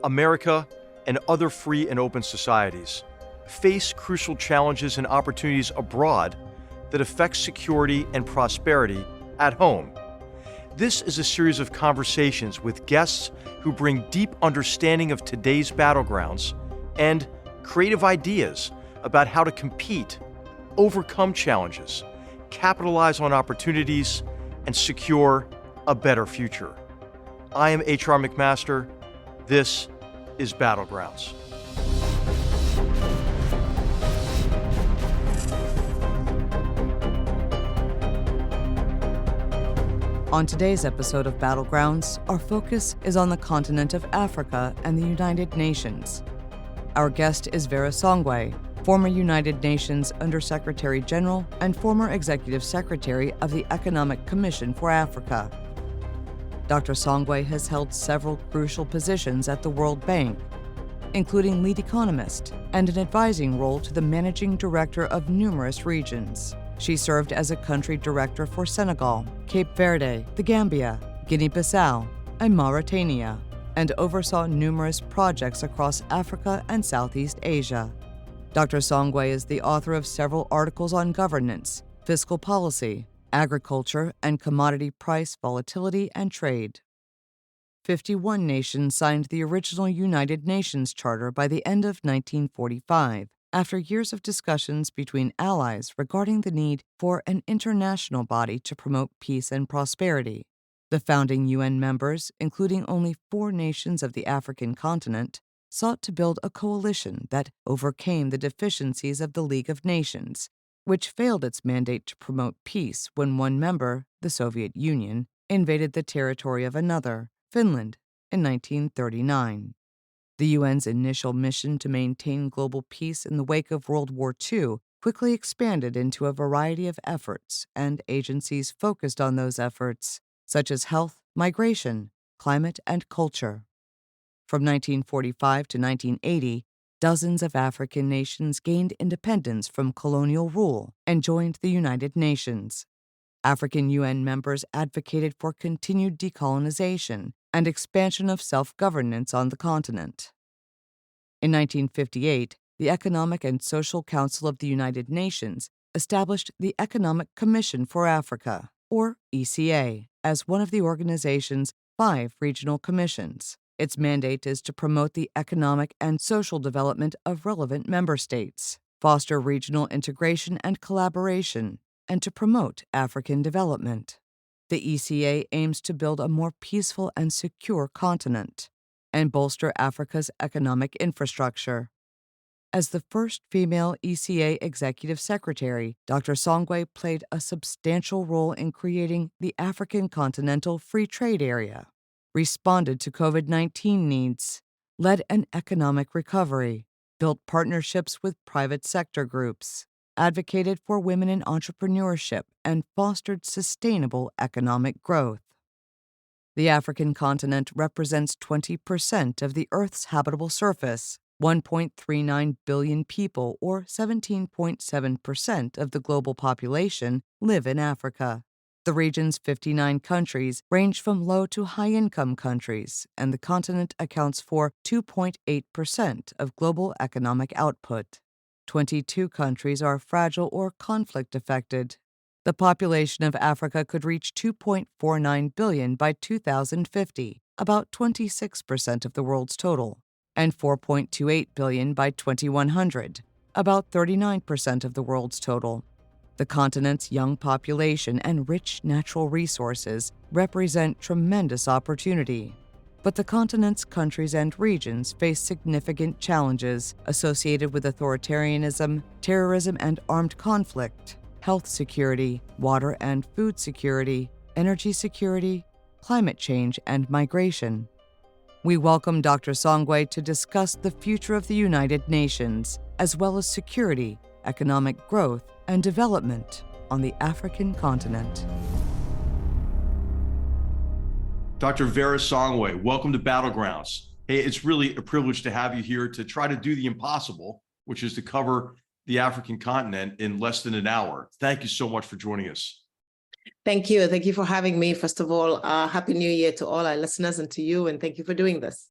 America and other free and open societies face crucial challenges and opportunities abroad that affect security and prosperity at home. This is a series of conversations with guests who bring deep understanding of today's battlegrounds and creative ideas about how to compete, overcome challenges, capitalize on opportunities, and secure a better future. I am H.R. McMaster. This is Battlegrounds. On today's episode of Battlegrounds, our focus is on the continent of Africa and the United Nations. Our guest is Vera Songwe, former United Nations Undersecretary General and former Executive Secretary of the Economic Commission for Africa. Dr. Songwe has held several crucial positions at the World Bank, including lead economist and an advising role to the managing director of numerous regions. She served as a country director for Senegal, Cape Verde, the Gambia, Guinea-Bissau, and Mauritania, and oversaw numerous projects across Africa and Southeast Asia. Dr. Songwe is the author of several articles on governance, fiscal policy, agriculture, and commodity price volatility and trade. 51 nations signed the original United Nations Charter by the end of 1945. After years of discussions between allies regarding the need for an international body to promote peace and prosperity. The founding UN members, including only 4 nations of the African continent, sought to build a coalition that overcame the deficiencies of the League of Nations, which failed its mandate to promote peace when one member, the Soviet Union, invaded the territory of another, Finland, in 1939. The UN's initial mission to maintain global peace in the wake of World War II quickly expanded into a variety of efforts, and agencies focused on those efforts, such as health, migration, climate, and culture. From 1945 to 1980, dozens of African nations gained independence from colonial rule and joined the United Nations. African UN members advocated for continued decolonization and expansion of self-governance on the continent. In 1958, the Economic and Social Council of the United Nations established the Economic Commission for Africa, or ECA, as one of the organization's 5 regional commissions. Its mandate is to promote the economic and social development of relevant member states, foster regional integration and collaboration, and to promote African development. The ECA aims to build a more peaceful and secure continent and bolster Africa's economic infrastructure. As the first female ECA Executive Secretary, Dr. Songwe played a substantial role in creating the African Continental Free Trade Area, responded to COVID-19 needs, led an economic recovery, built partnerships with private sector groups, advocated for women in entrepreneurship, and fostered sustainable economic growth. The African continent represents 20% of the Earth's habitable surface. 1.39 billion people, or 17.7% of the global population, live in Africa. The region's 59 countries range from low to high-income countries, and the continent accounts for 2.8% of global economic output. 22 countries are fragile or conflict-affected. The population of Africa could reach 2.49 billion by 2050, about 26% of the world's total, and 4.28 billion by 2100, about 39% of the world's total. The continent's young population and rich natural resources represent tremendous opportunity. But the continent's countries and regions face significant challenges associated with authoritarianism, terrorism and armed conflict, health security, water and food security, energy security, climate change, and migration. We welcome Dr. Songwe to discuss the future of the United Nations, as well as security, economic growth, and development on the African continent. Dr. Vera Songwe, welcome to Battlegrounds. Hey, it's really a privilege to have you here to try to do the impossible, which is to cover the African continent in less than an hour. Thank you so much for joining us. Thank you. Thank you for having me. First of all, Happy New Year to all our listeners and to you, and thank you for doing this.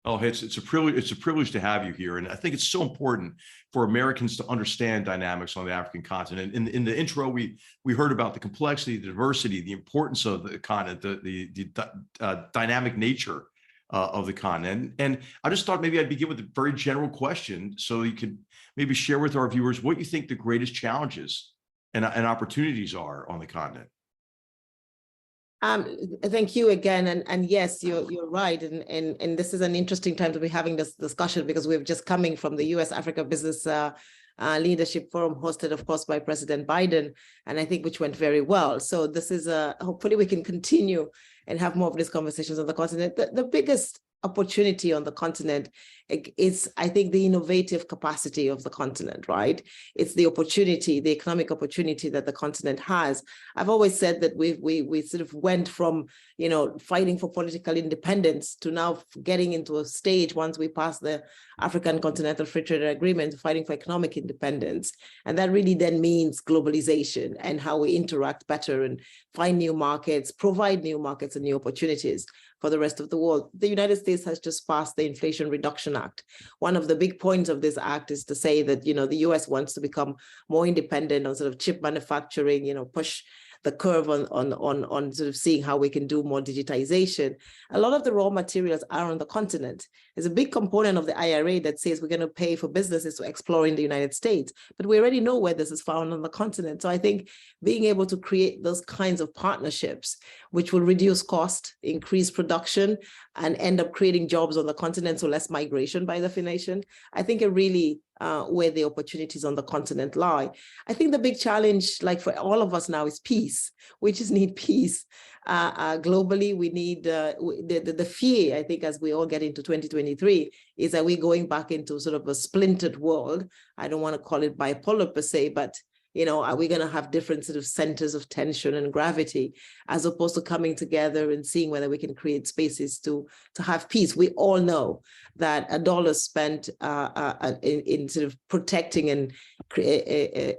Oh, it's a privilege. It's a privilege to have you here, and I think it's so important for Americans to understand dynamics on the African continent. In the intro, we heard about the complexity, the diversity, the importance of the continent, the dynamic nature of the continent. And I just thought maybe I'd begin with a very general question, so you could maybe share with our viewers what you think the greatest challenges and opportunities are on the continent. Thank you again, and yes, you're right, and this is an interesting time to be having this discussion because we're just coming from the U.S. Africa Business Leadership Forum, hosted, of course, by President Biden, and I think which went very well. So this is hopefully we can continue and have more of these conversations on the continent. The biggest opportunity on the continent is, I think, the innovative capacity of the continent, right? It's the opportunity, the economic opportunity that the continent has. I've always said that we sort of went from, fighting for political independence to now getting into a stage, once we pass the African Continental Free Trade Agreement, fighting for economic independence. And that really then means globalization and how we interact better and find new markets, provide new markets and new opportunities for the rest of the world. The United States has just passed the Inflation Reduction Act. One of the big points of this act is to say that, the US wants to become more independent on sort of chip manufacturing, push the curve on sort of seeing how we can do more digitization. A lot of the raw materials are on the continent. There's a big component of the IRA that says we're going to pay for businesses to explore in the United States, but we already know where this is found on the continent. So I think being able to create those kinds of partnerships, which will reduce cost, increase production, and end up creating jobs on the continent, so less migration by definition, I think are really where the opportunities on the continent lie. I think the big challenge, like for all of us now, is peace. We just need peace. Globally, we need the fear, I think, as we all get into 2023, is that we're going back into sort of a splintered world. I don't want to call it bipolar per se, but are we going to have different sort of centers of tension and gravity, as opposed to coming together and seeing whether we can create spaces to have peace? We all know that a dollar spent in sort of protecting and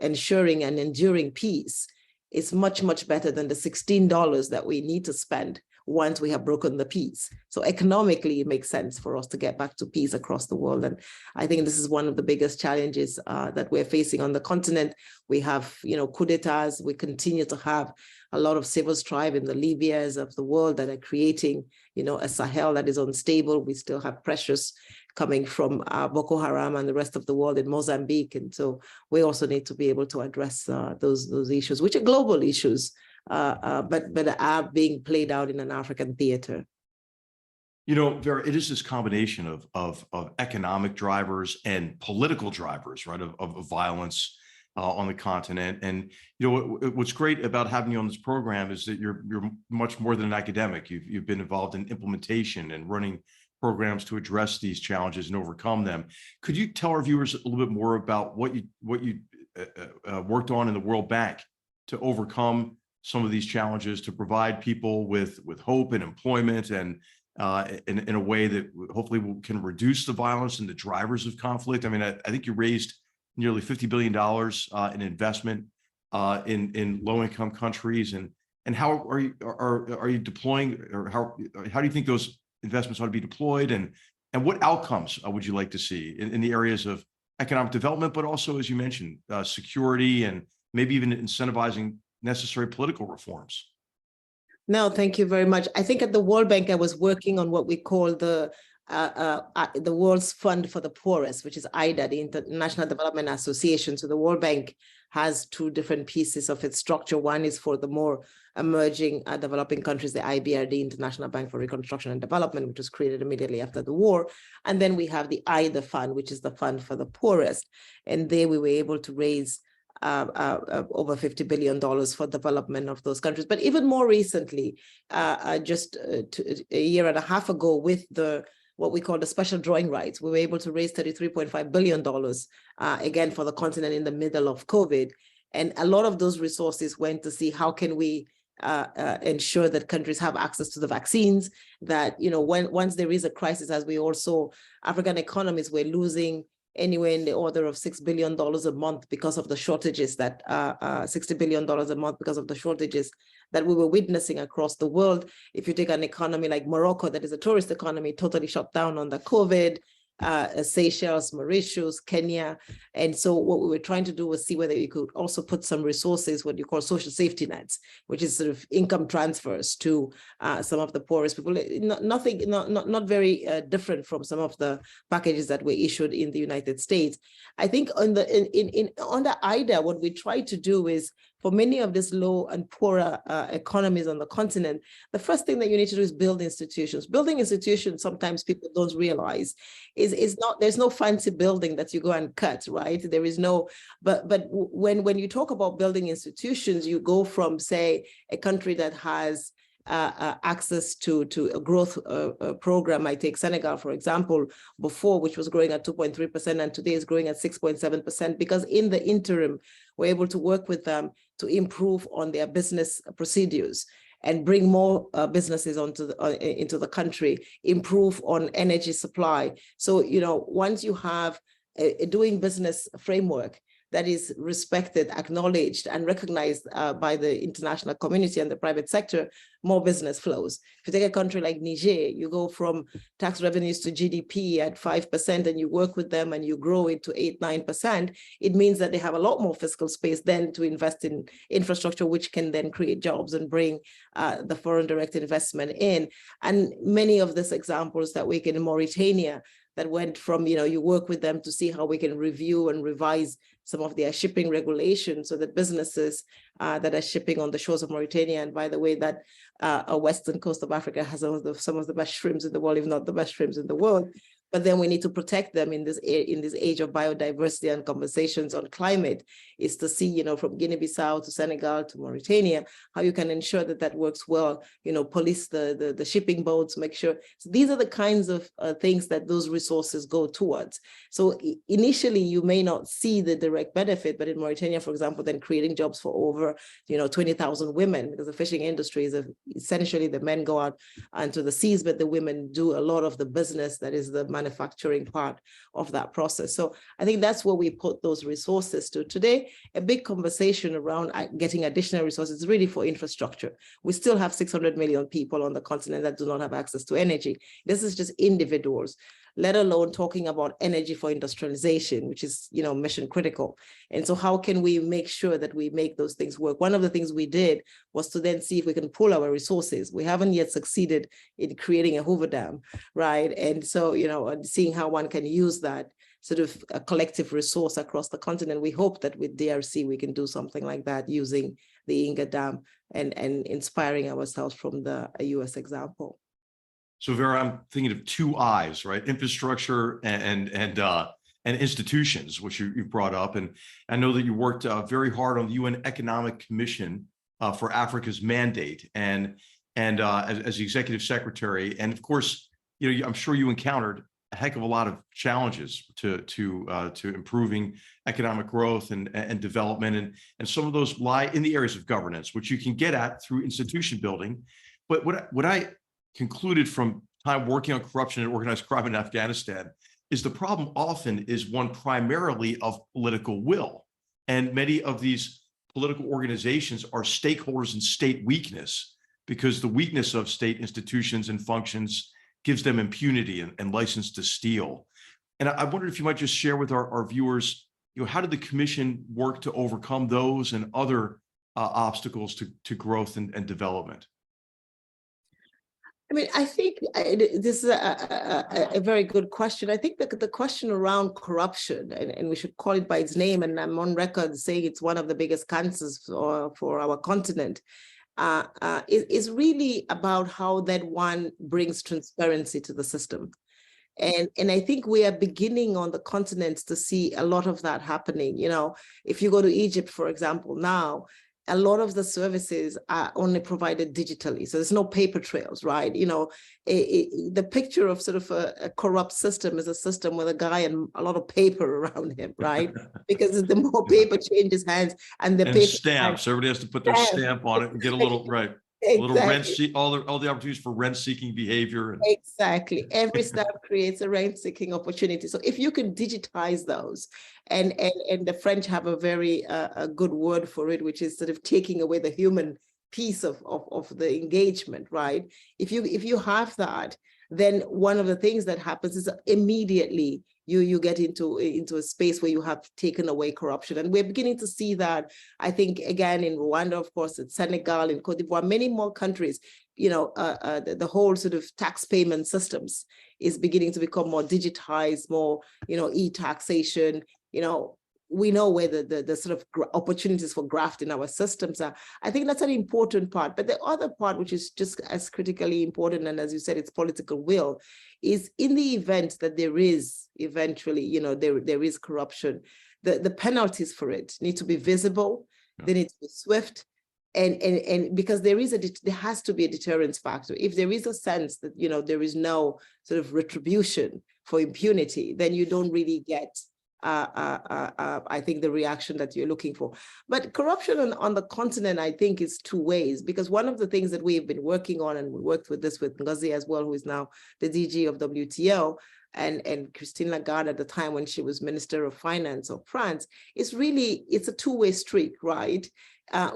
ensuring and enduring peace is much, much better than the $16 that we need to spend once we have broken the peace. So economically, it makes sense for us to get back to peace across the world. And I think this is one of the biggest challenges that we're facing on the continent. We have, coup d'etats. We continue to have a lot of civil strife in the Libyas of the world that are creating, a Sahel that is unstable. We still have pressures coming from Boko Haram and the rest of the world in Mozambique. And so we also need to be able to address those issues, which are global issues, but are being played out in an African theater. Vera, it is this combination of economic drivers and political drivers, right, of violence on the continent. And what's great about having you on this program is that you're much more than an academic. You've been involved in implementation and running programs to address these challenges and overcome them. Could you tell our viewers a little bit more about what you worked on in the World Bank to overcome some of these challenges, to provide people with hope and employment, and in a way that hopefully can reduce the violence and the drivers of conflict? I mean, I think you raised nearly $50 billion in investment in low-income countries, and how are you deploying, or how do you think those investments ought to be deployed, and what outcomes would you like to see in the areas of economic development, but also, as you mentioned, security, and maybe even incentivizing necessary political reforms? No, thank you very much. I think at the World Bank, I was working on what we call the World's Fund for the Poorest, which is IDA, the International Development Association. So the World Bank has two different pieces of its structure. One is for the more emerging developing countries, the IBRD, International Bank for Reconstruction and Development, which was created immediately after the war. And then we have the IDA Fund, which is the fund for the poorest. And there we were able to raise over $50 billion for development of those countries. But even more recently, just a year and a half ago, with what we call the special drawing rights, we were able to raise $33.5 billion, again, for the continent in the middle of COVID. And a lot of those resources went to see how can we ensure that countries have access to the vaccines, that, once there is a crisis, as we all saw, African economies were losing anywhere in the order of $6 billion a month because of the shortages that $60 billion a month because of the shortages that we were witnessing across the world. If you take an economy like Morocco, that is a tourist economy, totally shut down under COVID, Seychelles, Mauritius, Kenya. And so what we were trying to do was see whether you could also put some resources, what you call social safety nets, which is sort of income transfers to some of the poorest people. Not very different from some of the packages that were issued in the United States. I think on the under IDA, what we try to do is, for many of these low and poorer economies on the continent, the first thing that you need to do is build institutions. Building institutions, sometimes people don't realize, is not, there's no fancy building that you go and cut, right? There is no, but when you talk about building institutions, you go from, say, a country that has access to a growth program. I take Senegal, for example, before, which was growing at 2.3%, and today is growing at 6.7%, because in the interim, we're able to work with them to improve on their business procedures and bring more businesses into the country, improve on energy supply. So, once you have a doing business framework that is respected, acknowledged, and recognized by the international community and the private sector, more business flows. If you take a country like Niger, you go from tax revenues to GDP at 5%, and you work with them and you grow it to 8-9%, it means that they have a lot more fiscal space then to invest in infrastructure, which can then create jobs and bring the foreign direct investment in. And many of these examples that we get in Mauritania, that went from, you work with them to see how we can review and revise some of their shipping regulations so that businesses that are shipping on the shores of Mauritania, and by the way, that a western coast of Africa has some of the best shrimps in the world, if not the best shrimps in the world. But then we need to protect them in this age of biodiversity and conversations on climate, is to see, from Guinea-Bissau to Senegal to Mauritania, how you can ensure that that works well, police the shipping boats, make sure. So these are the kinds of things that those resources go towards. So initially, you may not see the direct benefit, but in Mauritania, for example, then creating jobs for over, 20,000 women, because the fishing industry is essentially the men go out onto the seas, but the women do a lot of the business that is the manufacturing part of that process. So I think that's where we put those resources to. Today, a big conversation around getting additional resources is really for infrastructure. We still have 600 million people on the continent that do not have access to energy. This is just individuals, let alone talking about energy for industrialization, which is, mission critical. And so how can we make sure that we make those things work? One of the things we did was to then see if we can pool our resources. We haven't yet succeeded in creating a Hoover Dam, right? And so, seeing how one can use that sort of a collective resource across the continent. We hope that with DRC, we can do something like that using the Inga Dam and inspiring ourselves from the US example. So Vera, I'm thinking of two I's, right? Infrastructure and institutions, which you brought up. And I know that you worked very hard on the UN Economic Commission for Africa's mandate and as the executive secretary. And of course, I'm sure you encountered a heck of a lot of challenges to improving economic growth and development. And some of those lie in the areas of governance, which you can get at through institution building. But what I concluded from time working on corruption and organized crime in Afghanistan is the problem often is one primarily of political will. And many of these political organizations are stakeholders in state weakness, because the weakness of state institutions and functions gives them impunity and license to steal. And I wondered if you might just share with our viewers, how did the commission work to overcome those and other obstacles to growth and development? I mean, I think this is a very good question. I think the question around corruption, and we should call it by its name, and I'm on record saying it's one of the biggest cancers for our continent, is really about how that one brings transparency to the system. And I think we are beginning on the continent to see a lot of that happening. If you go to Egypt, for example, now, a lot of the services are only provided digitally. So there's no paper trails, right? The picture of sort of a corrupt system is a system with a guy and a lot of paper around him, right? Because the more paper changes hands and the paper stamps, everybody has to put their stamp on it and get a little, right. A little rent, Exactly. all the opportunities for rent-seeking behavior. Exactly. Every step creates a rent-seeking opportunity. So if you can digitize those, and the French have a very a good word for it, which is sort of taking away the human piece of the engagement, right? If you have that, then one of the things that happens is immediately you get into a space where you have taken away corruption. And we're beginning to see that, I think, again, in Rwanda, of course, in Senegal, in Cote d'Ivoire, many more countries, the whole sort of tax payment systems is beginning to become more digitized, more, e-taxation. We know where the sort of opportunities for graft in our systems are. I think that's an important part. But the other part, which is just as critically important, and as you said, it's political will, is in the event that there is eventually, there is corruption, the penalties for it need to be visible, they need to be swift, and because there has to be a deterrence factor. If there is a sense that, there is no sort of retribution for impunity, then you don't really get I think the reaction that you're looking for. But corruption on the continent, I think, is two ways, because one of the things that we've been working on, and we worked with this with Ngozi as well, who is now the DG of WTO, and Christine Lagarde at the time when she was Minister of Finance of France, it's a two-way street, right?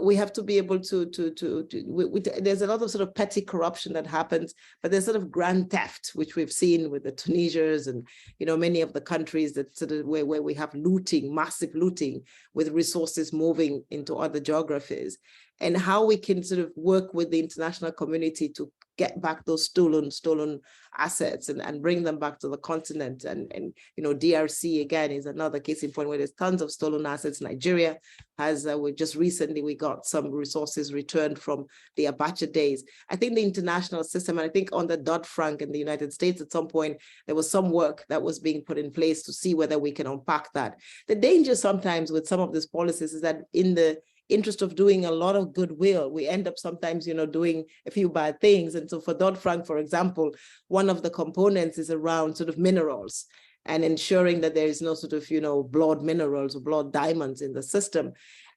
We have to be able there's a lot of sort of petty corruption that happens, but there's sort of grand theft, which we've seen with the Tunisians and, many of the countries that sort of where we have looting, massive looting, with resources moving into other geographies, and how we can sort of work with the international community to get back those stolen assets and bring them back to the continent. And DRC, again, is another case in point where there's tons of stolen assets. Nigeria has, we got some resources returned from the Abacha days. I think the international system, and I think on the Dodd-Frank in the United States, at some point, there was some work that was being put in place to see whether we can unpack that. The danger sometimes with some of these policies is that in the interest of doing a lot of goodwill, we end up sometimes, doing a few bad things. And so for Dodd-Frank, for example, one of the components is around sort of minerals and ensuring that there is no sort of, blood minerals or blood diamonds in the system.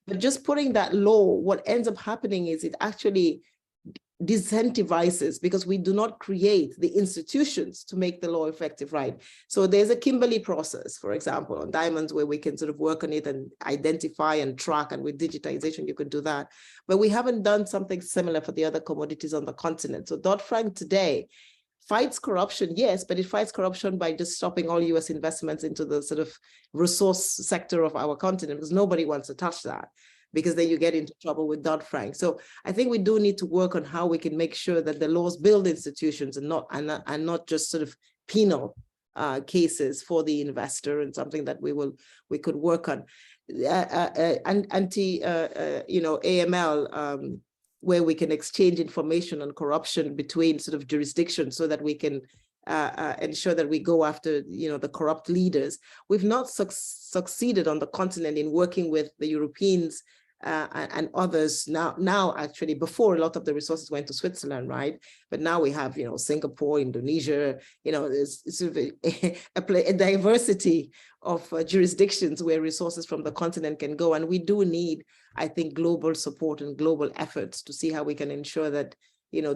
But just putting that law, what ends up happening is it actually disincentivizes, because we do not create the institutions to make the law effective, right? So there's a Kimberley process, for example, on diamonds, where we can sort of work on it and identify and track, and with digitization, you can do that. But we haven't done something similar for the other commodities on the continent. So Dodd-Frank today fights corruption, yes, but it fights corruption by just stopping all US investments into the sort of resource sector of our continent, because nobody wants to touch that, because then you get into trouble with Dodd-Frank. So I think we do need to work on how we can make sure that the laws build institutions and not just sort of penal cases for the investor, and something that we could work on. AML, where we can exchange information on corruption between sort of jurisdictions, so that we can ensure that we go after, the corrupt leaders. We've not succeeded on the continent in working with the Europeans and others now actually. Before, a lot of the resources went to Switzerland, right? But now we have, Singapore, Indonesia, there's sort of a diversity of jurisdictions where resources from the continent can go. And we do need, I think, global support and global efforts to see how we can ensure that,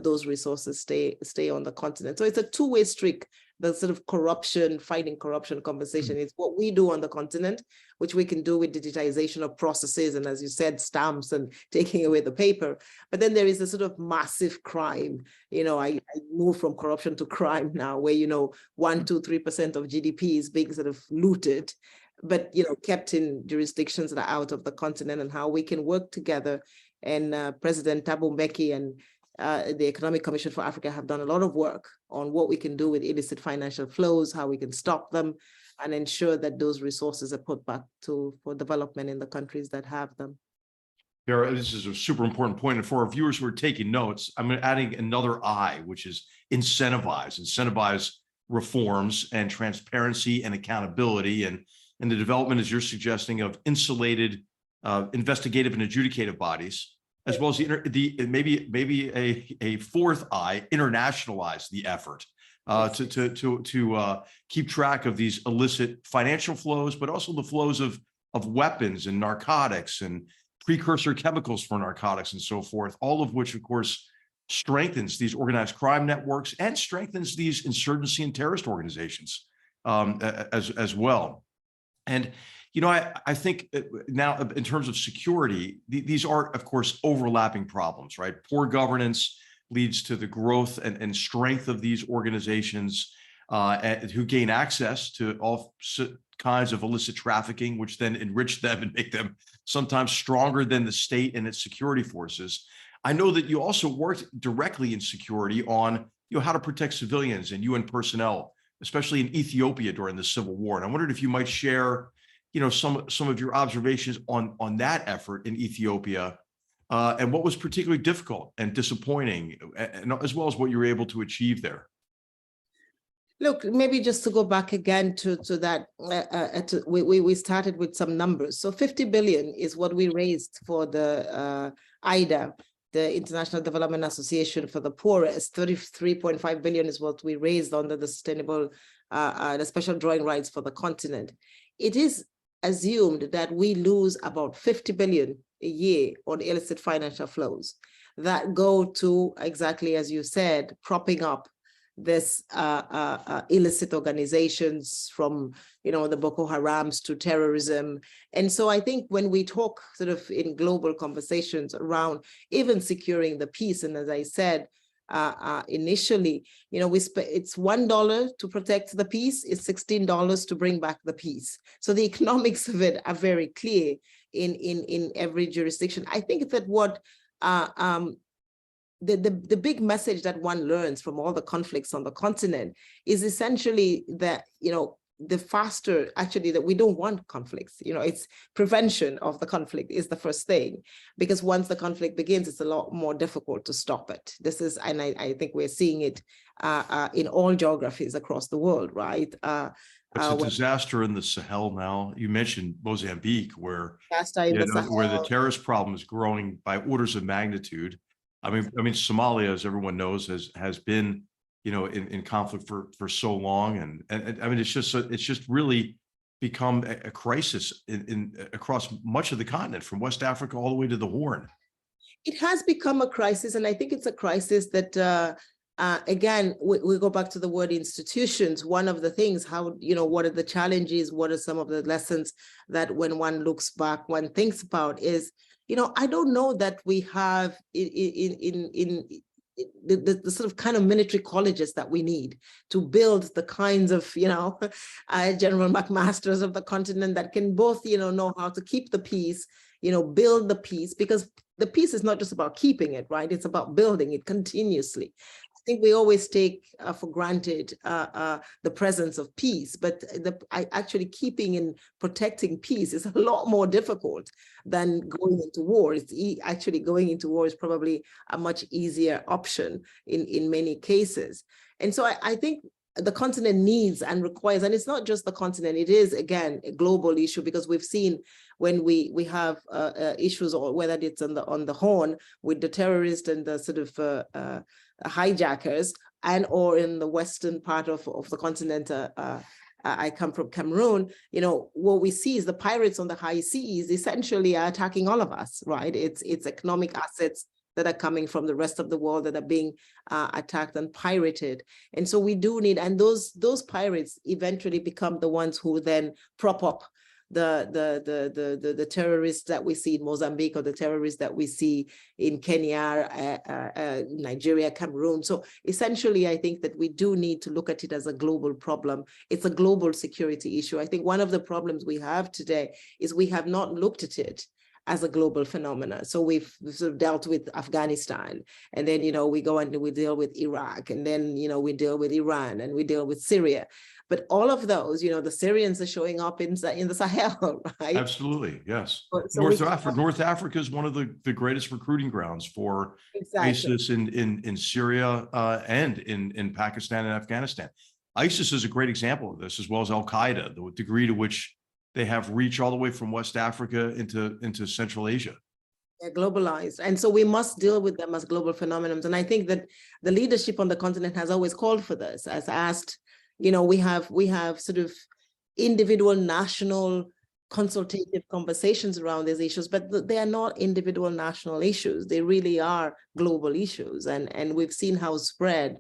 those resources stay on the continent. So it's a two-way street. The sort of fighting corruption conversation is what we do on the continent, which we can do with digitization of processes, and, as you said, stamps and taking away the paper. But then there is a sort of massive crime. I move from corruption to crime now, where 1%, 2%, 3% of GDP is being sort of looted, but kept in jurisdictions that are out of the continent, and how we can work together. And President Thabo Mbeki and the Economic Commission for Africa have done a lot of work on what we can do with illicit financial flows, how we can stop them, and ensure that those resources are put back for development in the countries that have them. Vera, this is a super important point. And for our viewers who are taking notes, I'm adding another I, which is incentivize reforms and transparency and accountability, and the development, as you're suggesting, of insulated investigative and adjudicative bodies, as well as maybe a fourth I, internationalize the effort to keep track of these illicit financial flows, but also the flows of weapons and narcotics and precursor chemicals for narcotics and so forth, all of which, of course, strengthens these organized crime networks and strengthens these insurgency and terrorist organizations as well. And, I think now in terms of security, these are, of course, overlapping problems, right? Poor governance leads to the growth and strength of these organizations who gain access to all kinds of illicit trafficking, which then enrich them and make them sometimes stronger than the state and its security forces. I know that you also worked directly in security on how to protect civilians and UN personnel, especially in Ethiopia during the civil war. And I wondered if you might share some of your observations on that effort in Ethiopia and what was particularly difficult and disappointing, and as well as what you were able to achieve there. Look, maybe just to go back again to that, we started with some numbers. So 50 billion is what we raised for the IDA, the International Development Association for the Poorest. 33.5 billion is what we raised under the the special drawing rights for the continent. It is assumed that we lose about 50 billion a year on illicit financial flows that go to, exactly as you said, propping up this illicit organizations, from the Boko Harams to terrorism. And so I think when we talk sort of in global conversations around even securing the peace, and as I said initially, it's $1 to protect the peace, it's $16 to bring back the peace. So the economics of it are very clear in every jurisdiction. I think that what the big message that one learns from all the conflicts on the continent is essentially that, the faster actually that we don't want conflicts, it's prevention of the conflict is the first thing, because once the conflict begins, it's a lot more difficult to stop it. This is, and I think we're seeing it in all geographies across the world, right? It's a disaster in the Sahel now. You mentioned Mozambique, where where the terrorist problem is growing by orders of magnitude. I mean, Somalia, as everyone knows, has been, in conflict for so long, and I mean, it's just really become a crisis across much of the continent, from West Africa all the way to the Horn. It has become a crisis, and I think it's a crisis that, again, we go back to the word institutions. One of the things, what are the challenges? What are some of the lessons that when one looks back, one thinks about is, I don't know that we have in the sort of kind of military colleges that we need to build the kinds of, General McMasters of the continent that can both, know how to keep the peace, build the peace, because the peace is not just about keeping it, right? It's about building it continuously. I think we always take for granted the presence of peace, but actually keeping and protecting peace is a lot more difficult than going into war. It's actually going into war is probably a much easier option in many cases. And so I think the continent needs and requires, and it's not just the continent, it is, again, a global issue, because we've seen when we have issues, or whether it's on the Horn with the terrorists and the sort of hijackers, and or in the western part of the continent, I come from Cameroon, what we see is the pirates on the high seas essentially are attacking all of us, right? It's economic assets that are coming from the rest of the world that are being attacked and pirated. And so we do need, and those pirates eventually become the ones who then prop up the terrorists that we see in Mozambique, or the terrorists that we see in Kenya, Nigeria, Cameroon. So essentially, I think that we do need to look at it as a global problem. It's a global security issue. I think one of the problems we have today is we have not looked at it as a global phenomena. So we've sort of dealt with Afghanistan, and then, we go and we deal with Iraq, and then, we deal with Iran, and we deal with Syria. But all of those, the Syrians are showing up in the Sahel, right? Absolutely, yes. So North Africa is one of the greatest recruiting grounds for ISIS in Syria and in Pakistan and Afghanistan. ISIS is a great example of this, as well as Al-Qaeda, the degree to which they have reach all the way from West Africa into Central Asia. They're globalized. And so we must deal with them as global phenomena. And I think that the leadership on the continent has always called for this, as asked, we have sort of individual national consultative conversations around these issues, but they are not individual national issues. They really are global issues, and we've seen how spread.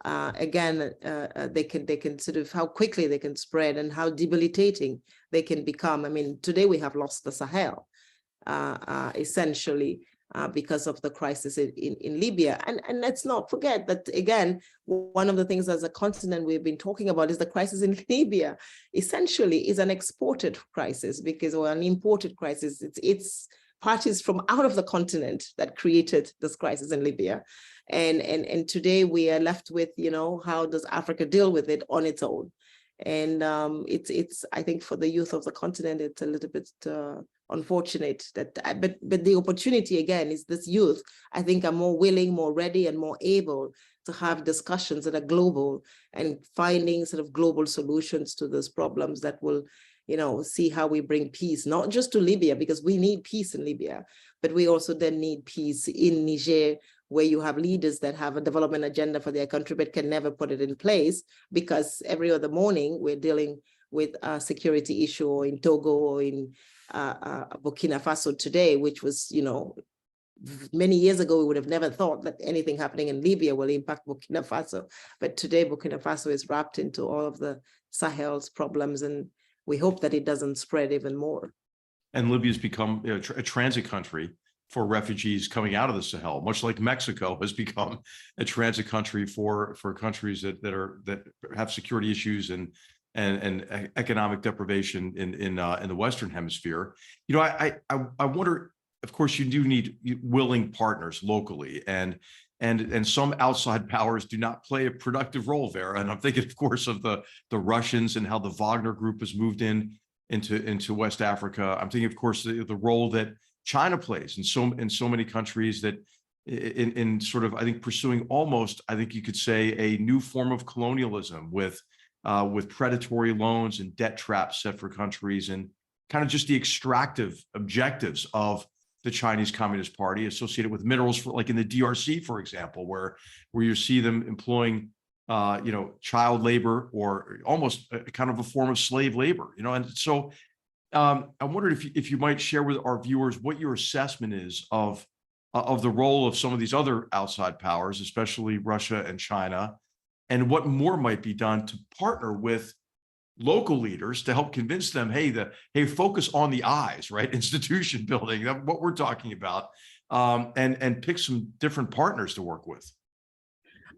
They can sort of how quickly they can spread and how debilitating they can become. I mean, today we have lost the Sahel, essentially, because of the crisis in Libya. And let's not forget that, again, one of the things as a continent we've been talking about is the crisis in Libya essentially is an exported crisis or an imported crisis. It's parties from out of the continent that created this crisis in Libya. And today we are left with, how does Africa deal with it on its own? And it's I think for the youth of the continent, it's a little bit unfortunate that, but the opportunity again is this youth, I think, are more willing, more ready, and more able to have discussions that are global and finding sort of global solutions to those problems that will, see how we bring peace, not just to Libya, because we need peace in Libya, but we also then need peace in Niger, where you have leaders that have a development agenda for their country, but can never put it in place because every other morning we're dealing with a security issue, or in Togo, or in Burkina Faso today, which was, many years ago, we would have never thought that anything happening in Libya will impact Burkina Faso. But today, Burkina Faso is wrapped into all of the Sahel's problems, and we hope that it doesn't spread even more. And Libya's become a transit country for refugees coming out of the Sahel, much like Mexico has become a transit country for countries that have security issues and economic deprivation in the Western Hemisphere. I wonder, of course, you do need willing partners locally, and some outside powers do not play a productive role, Vera. And I'm thinking, of course, of the Russians and how the Wagner Group has moved into West Africa. I'm thinking, of course, the role that China plays in so many countries that in sort of, I think, pursuing almost, I think you could say, a new form of colonialism with predatory loans and debt traps set for countries, and kind of just the extractive objectives of the Chinese Communist Party associated with minerals, like in the DRC, for example, where you see them employing child labor, or almost kind of a form of slave labor, and so I wondered if you might share with our viewers what your assessment is of the role of some of these other outside powers, especially Russia and China, and what more might be done to partner with local leaders to help convince them, hey, focus on the eyes, right? Institution building, what we're talking about, and pick some different partners to work with.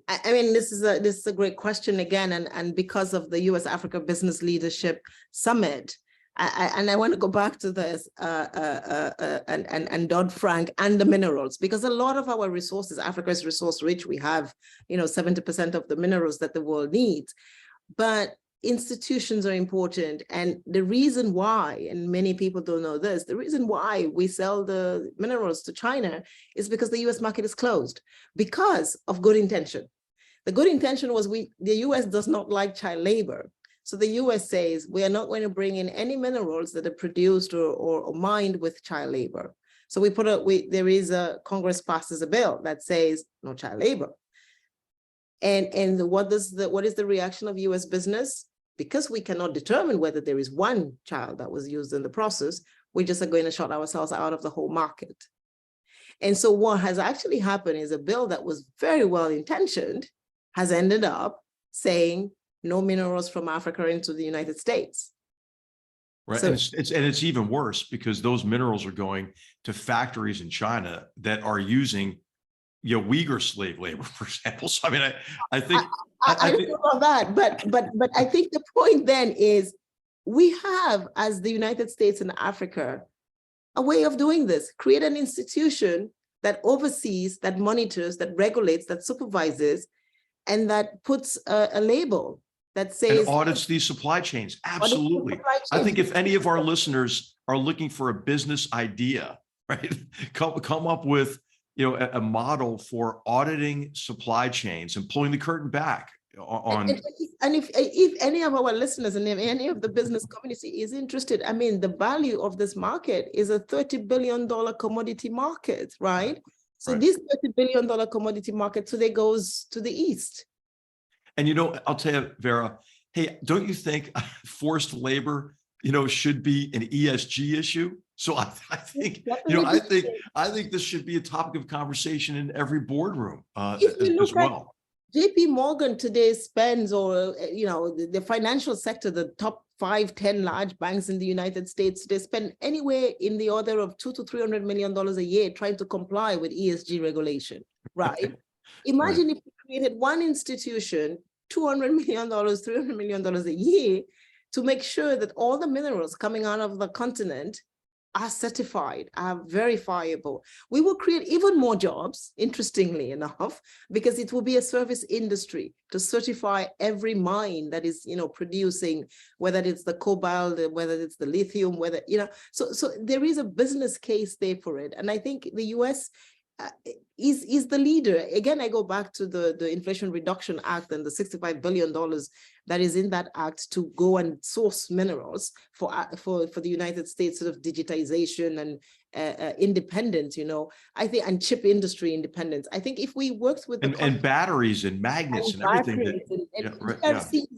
I mean, this is a great question again, and because of the U.S. Africa Business Leadership Summit. I want to go back to this and Dodd-Frank and the minerals, because a lot of our resources, Africa is resource rich. We have, 70% of the minerals that the world needs, but institutions are important. And the reason why, and many people don't know this, the reason why we sell the minerals to China is because the US market is closed because of good intention. The good intention was the US does not like child labor. So the US says, we are not going to bring in any minerals that are produced or mined with child labor. So Congress passes a bill that says no child labor. And what is the reaction of US business? Because we cannot determine whether there is one child that was used in the process, we just are going to shut ourselves out of the whole market. And so what has actually happened is a bill that was very well intentioned has ended up saying no minerals from Africa into the United States. Right, So, and it's even worse because those minerals are going to factories in China that are using, Uyghur slave labor, for example. So I mean, I think I don't know about that, but I think the point then is we have, as the United States and Africa, a way of doing this. Create an institution that oversees, that monitors, that regulates, that supervises, and that puts a label that says— and audits these supply chains. Absolutely. I think if any of our listeners are looking for a business idea, right, come up with a model for auditing supply chains and pulling the curtain back on. And if any of our listeners and if any of the business community is interested, I mean, the value of this market is a $30 billion commodity market, right? So Right. this $30 billion commodity market today goes to the East. And I'll tell you, Vera, hey, don't you think forced labor should be an ESG issue. So I think, I think this should be a topic of conversation in every boardroom as well. JP Morgan today spends, or the financial sector, the top 5-10 large banks in the United States, they spend anywhere in the order of $200 to $300 million a year trying to comply with ESG regulation, right? Imagine if we created one institution, $200 million, $300 million a year, to make sure that all the minerals coming out of the continent are certified, are verifiable. We will create even more jobs, interestingly enough, because it will be a service industry to certify every mine that is, producing, whether it's the cobalt, whether it's the lithium, so there is a business case there for it. And I think the US is the leader. Again, I go back to the Inflation Reduction Act and the $65 billion that is in that act to go and source minerals for the United States sort of digitization and independence, I think, and chip industry independence. I think if we worked with and batteries and magnets and everything.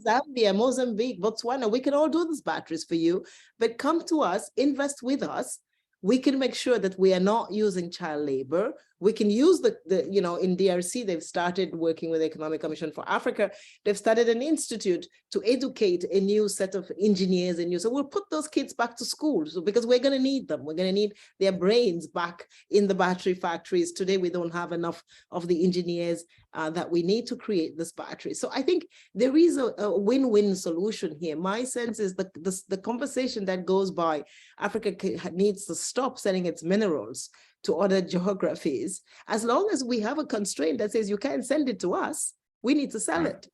Zambia, Mozambique, Botswana, we can all do these batteries for you, but come to us, invest with us. We can make sure that we are not using child labor. We can use in DRC, they've started working with the Economic Commission for Africa. They've started an institute to educate a new set of engineers. So we'll put those kids back to school because we're going to need them. We're going to need their brains back in the battery factories. Today, we don't have enough of the engineers that we need to create this battery. So I think there is a win-win solution here. My sense is that the conversation that goes by, Africa needs to stop selling its minerals to other geographies. As long as we have a constraint that says you can't send it to us, we need to sell it.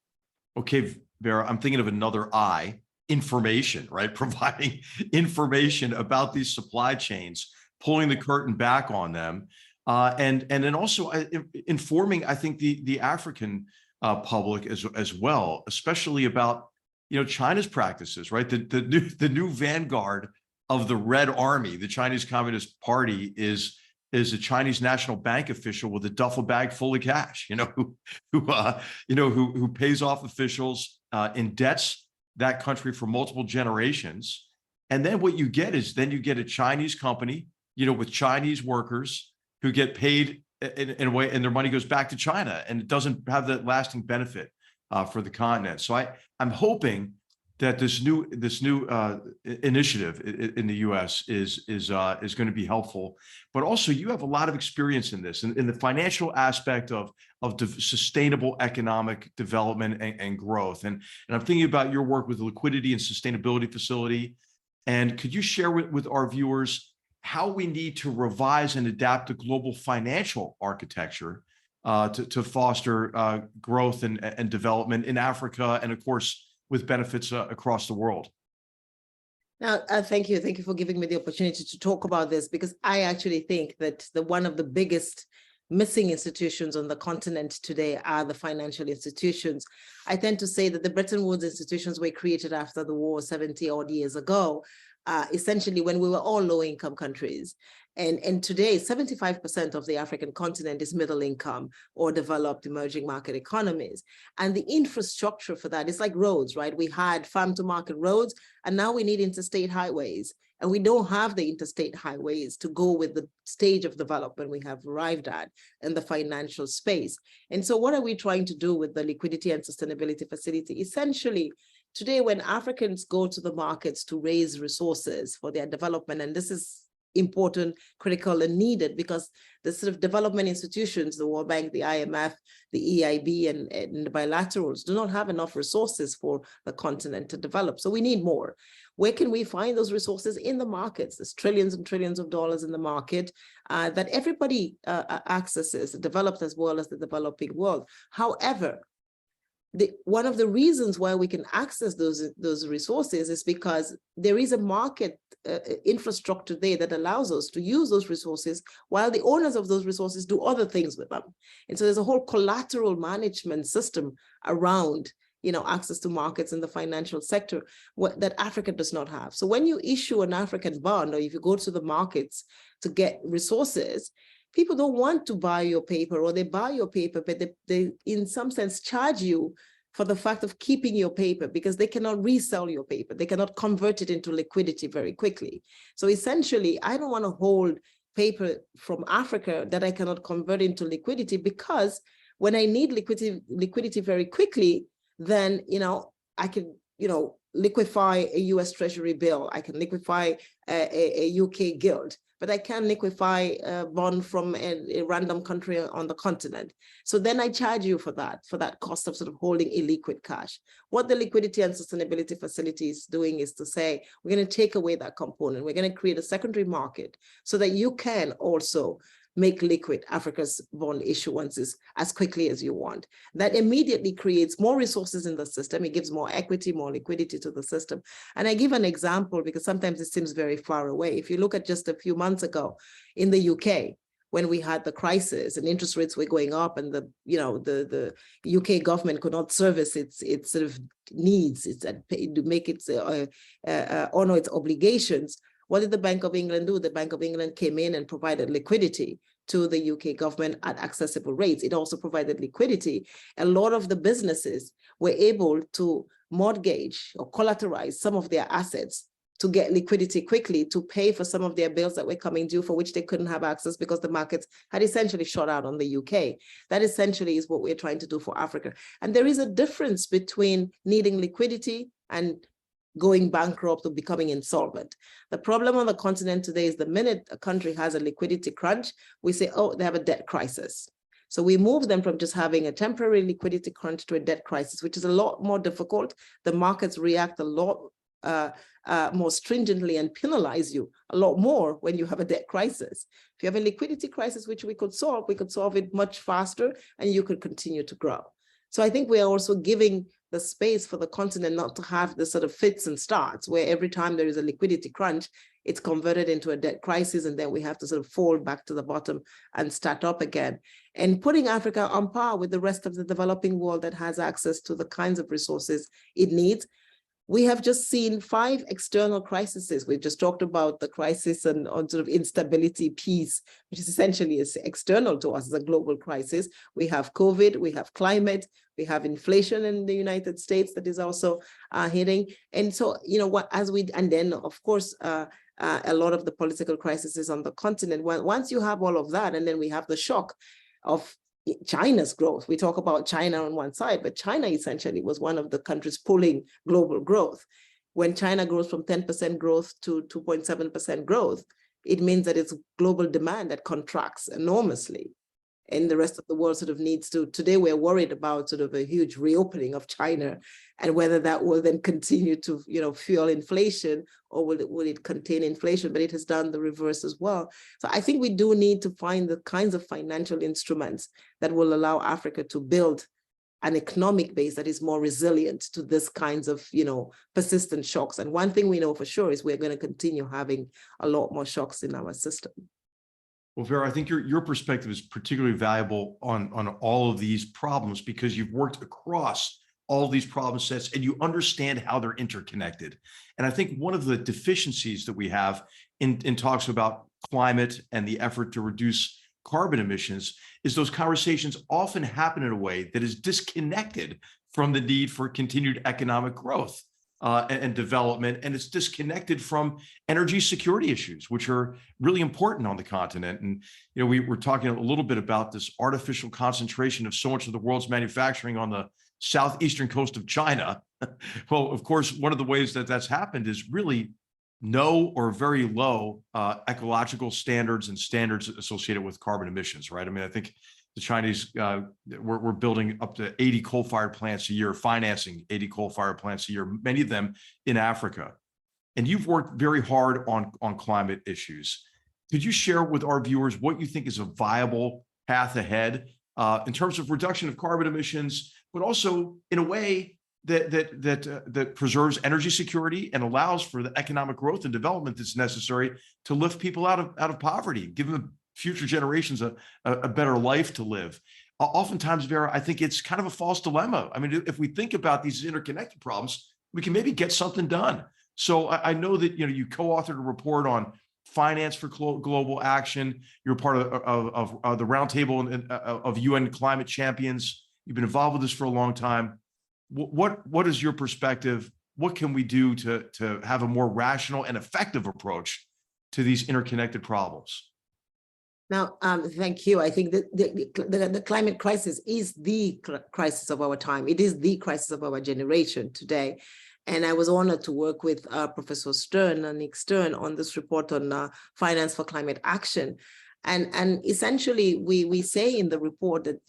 Okay, Vera, I'm thinking of another I, information, right? Providing information about these supply chains, pulling the curtain back on them, and then also informing, I think, the African public as well, especially about China's practices, right? The new vanguard of the Red Army, the Chinese Communist Party, is a Chinese national bank official with a duffel bag full of cash, who pays off officials, indebts that country for multiple generations. And then what you get is you get a Chinese company, with Chinese workers who get paid in a way, and their money goes back to China, and it doesn't have that lasting benefit for the continent. So I'm hoping that this new initiative in the U.S. is going to be helpful, but also you have a lot of experience in this, in the financial aspect of sustainable economic development and growth, and I'm thinking about your work with the Liquidity and Sustainability Facility. And could you share with our viewers how we need to revise and adapt the global financial architecture to foster growth and development in Africa, and of course, with benefits across the world? Now, thank you. Thank you for giving me the opportunity to talk about this, because I actually think that one of the biggest missing institutions on the continent today are the financial institutions. I tend to say that the Bretton Woods institutions were created after the war 70 odd years ago, essentially when we were all low-income countries. And today, 75% of the African continent is middle income or developed emerging market economies. And the infrastructure for that is like roads, right? We had farm to market roads, and now we need interstate highways. And we don't have the interstate highways to go with the stage of development we have arrived at in the financial space. And so what are we trying to do with the Liquidity and Sustainability Facility? Essentially, today, when Africans go to the markets to raise resources for their development, and this is important, critical, and needed, because the sort of development institutions, the World Bank, the IMF, the EIB, and the bilaterals do not have enough resources for the continent to develop. So we need more. Where can we find those resources? In the markets. There's trillions and trillions of dollars in the market that everybody accesses, the developed as well as the developing world. However, one of the reasons why we can access those resources is because there is a market infrastructure there that allows us to use those resources while the owners of those resources do other things with them. And so there's a whole collateral management system around access to markets in the financial sector that Africa does not have. So when you issue an African bond, or if you go to the markets to get resources, people don't want to buy your paper, or they buy your paper, but they in some sense charge you for the fact of keeping your paper, because they cannot resell your paper. They cannot convert it into liquidity very quickly. So essentially, I don't want to hold paper from Africa that I cannot convert into liquidity, because when I need liquidity very quickly, then, I can, liquefy a US Treasury bill. I can liquefy a UK gilt, but I can't liquefy a bond from a random country on the continent. So then I charge you for that cost of sort of holding illiquid cash. What the Liquidity and Sustainability Facility is doing is to say, we're going to take away that component. We're going to create a secondary market so that you can also make liquid Africa's bond issuances as quickly as you want. That immediately creates more resources in the system. It gives more equity, more liquidity to the system. And I give an example because sometimes it seems very far away. If you look at just a few months ago in the UK, when we had the crisis and interest rates were going up and the UK government could not service its sort of needs, to make its honor its obligations. What did the Bank of England do? The Bank of England came in and provided liquidity to the UK government at accessible rates. It also provided liquidity. A lot of the businesses were able to mortgage or collateralize some of their assets to get liquidity quickly to pay for some of their bills that were coming due, for which they couldn't have access because the markets had essentially shut out on the UK. That essentially is what we're trying to do for Africa. And there is a difference between needing liquidity and going bankrupt or becoming insolvent. The problem on the continent today is the minute a country has a liquidity crunch, we say, oh, they have a debt crisis. So we move them from just having a temporary liquidity crunch to a debt crisis, which is a lot more difficult. The markets react a lot more stringently and penalize you a lot more when you have a debt crisis. If you have a liquidity crisis, which we could solve it much faster and you could continue to grow. So I think we are also giving the space for the continent not to have the sort of fits and starts where every time there is a liquidity crunch, it's converted into a debt crisis, and then we have to sort of fall back to the bottom and start up again. And putting Africa on par with the rest of the developing world that has access to the kinds of resources it needs. We have just seen 5 external crises. We've just talked about the crisis on sort of instability, peace, which is essentially external to us as a global crisis. We have COVID, we have climate, we have inflation in the United States that is also hitting. And so, and then of course, a lot of the political crises on the continent. Once you have all of that, and then we have the shock of China's growth. We talk about China on one side, but China essentially was one of the countries pulling global growth. When China grows from 10% growth to 2.7% growth, it means that it's global demand that contracts enormously. And the rest of the world sort of needs to, today we're worried about sort of a huge reopening of China and whether that will then continue to, fuel inflation, or will it contain inflation, but it has done the reverse as well. So I think we do need to find the kinds of financial instruments that will allow Africa to build an economic base that is more resilient to this kinds of, persistent shocks. And one thing we know for sure is we're going to continue having a lot more shocks in our system. Well, Vera, I think your perspective is particularly valuable on all of these problems because you've worked across all of these problem sets and you understand how they're interconnected. And I think one of the deficiencies that we have in talks about climate and the effort to reduce carbon emissions is those conversations often happen in a way that is disconnected from the need for continued economic growth and development, and it's disconnected from energy security issues, which are really important on the continent. And we were talking a little bit about this artificial concentration of so much of the world's manufacturing on the southeastern coast of China. Well, of course, one of the ways that that's happened is really no or very low ecological standards and standards associated with carbon emissions, right? I mean, I think the Chinese, we're building up to 80 coal-fired plants a year, financing 80 coal-fired plants a year, many of them in Africa. And you've worked very hard on climate issues. Could you share with our viewers what you think is a viable path ahead in terms of reduction of carbon emissions, but also in a way that preserves energy security and allows for the economic growth and development that's necessary to lift people out of poverty, give them future generations a better life to live. Oftentimes, Vera, I think it's kind of a false dilemma. I mean, if we think about these interconnected problems, we can maybe get something done. So I know that you co-authored a report on finance for global action. You're part of the roundtable of UN climate champions. You've been involved with this for a long time. what is your perspective? What can we do to have a more rational and effective approach to these interconnected problems? Now, thank you. I think that the climate crisis is the crisis of our time. It is the crisis of our generation today. And I was honored to work with Professor Stern and Nick Stern on this report on finance for climate action. And essentially, we say in the report that,